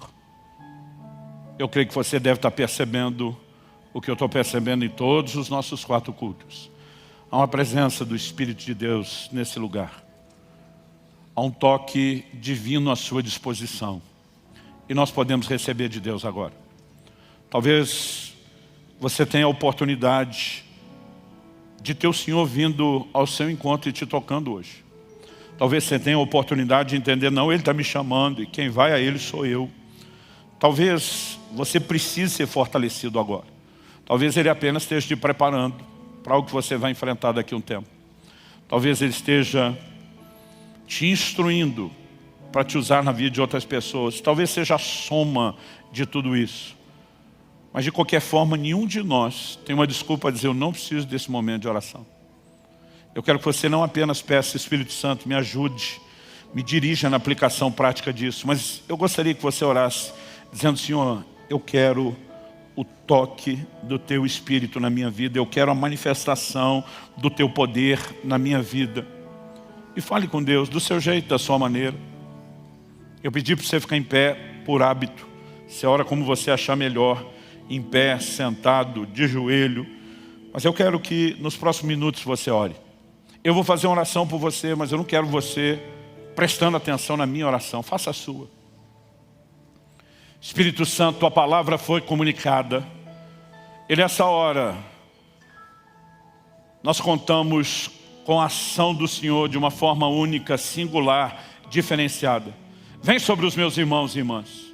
Eu creio que você deve estar percebendo o que eu estou percebendo em todos os nossos 4 cultos. Há uma presença do Espírito de Deus nesse lugar. Há um toque divino à sua disposição. E nós podemos receber de Deus agora. Talvez você tenha a oportunidade de ter o Senhor vindo ao seu encontro e te tocando hoje. Talvez você tenha a oportunidade de entender: não, Ele está me chamando e quem vai a Ele sou eu. Talvez você precise ser fortalecido agora. Talvez Ele apenas esteja te preparando para algo que você vai enfrentar daqui a um tempo. Talvez Ele esteja te instruindo para te usar na vida de outras pessoas. Talvez seja a soma de tudo isso. Mas de qualquer forma, nenhum de nós tem uma desculpa a dizer: eu não preciso desse momento de oração. Eu quero que você não apenas peça: Espírito Santo, me ajude, me dirija na aplicação prática disso. Mas eu gostaria que você orasse dizendo: Senhor, eu quero o toque do Teu Espírito na minha vida. Eu quero a manifestação do Teu poder na minha vida. E fale com Deus do seu jeito, da sua maneira. Eu pedi para você ficar em pé por hábito. Você ora como você achar melhor, em pé, sentado, de joelho. Mas eu quero que nos próximos minutos você ore. Eu vou fazer uma oração por você, mas eu não quero você prestando atenção na minha oração. Faça a sua. Espírito Santo, Tua palavra foi comunicada. E nessa hora, nós contamos com a ação do Senhor de uma forma única, singular, diferenciada. Vem sobre os meus irmãos e irmãs.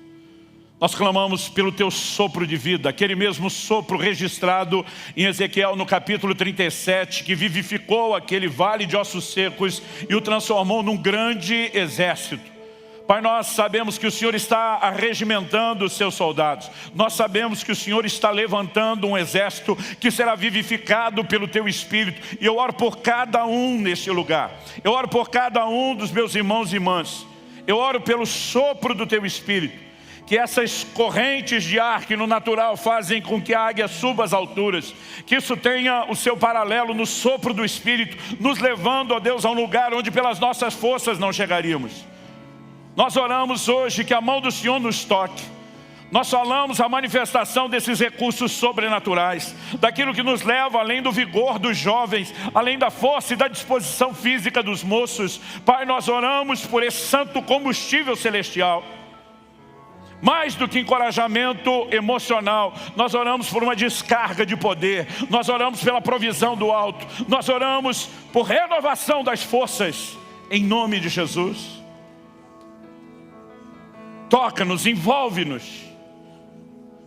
Nós clamamos pelo Teu sopro de vida, aquele mesmo sopro registrado em Ezequiel no capítulo 37, que vivificou aquele vale de ossos secos e o transformou num grande exército. Pai, nós sabemos que o Senhor está arregimentando os Seus soldados. Nós sabemos que o Senhor está levantando um exército que será vivificado pelo Teu Espírito. E eu oro por cada um neste lugar. Eu oro por cada um dos meus irmãos e irmãs. Eu oro pelo sopro do Teu Espírito. Que essas correntes de ar que no natural fazem com que a águia suba às alturas, que isso tenha o seu paralelo no sopro do Espírito, nos levando, ó Deus, a um lugar onde pelas nossas forças não chegaríamos. Nós oramos hoje que a mão do Senhor nos toque. Nós falamos a manifestação desses recursos sobrenaturais, daquilo que nos leva além do vigor dos jovens, além da força e da disposição física dos moços. Pai, nós oramos por esse santo combustível celestial. Mais do que encorajamento emocional, nós oramos por uma descarga de poder, nós oramos pela provisão do alto, nós oramos por renovação das forças, em nome de Jesus. Toca-nos, envolve-nos.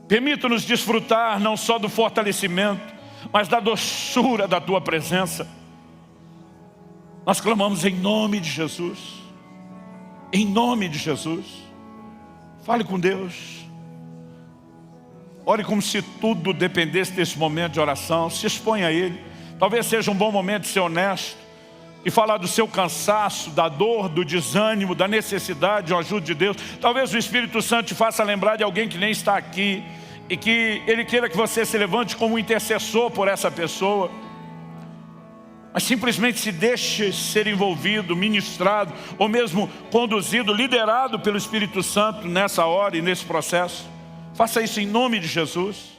Permita-nos desfrutar não só do fortalecimento, mas da doçura da Tua presença. Nós clamamos em nome de Jesus. Em nome de Jesus. Fale com Deus. Ore como se tudo dependesse desse momento de oração. Se exponha a Ele. Talvez seja um bom momento de ser honesto e falar do seu cansaço, da dor, do desânimo, da necessidade de uma ajuda de Deus. Talvez o Espírito Santo te faça lembrar de alguém que nem está aqui e que Ele queira que você se levante como intercessor por essa pessoa. Mas simplesmente se deixe ser envolvido, ministrado, ou mesmo conduzido, liderado pelo Espírito Santo nessa hora e nesse processo. Faça isso em nome de Jesus.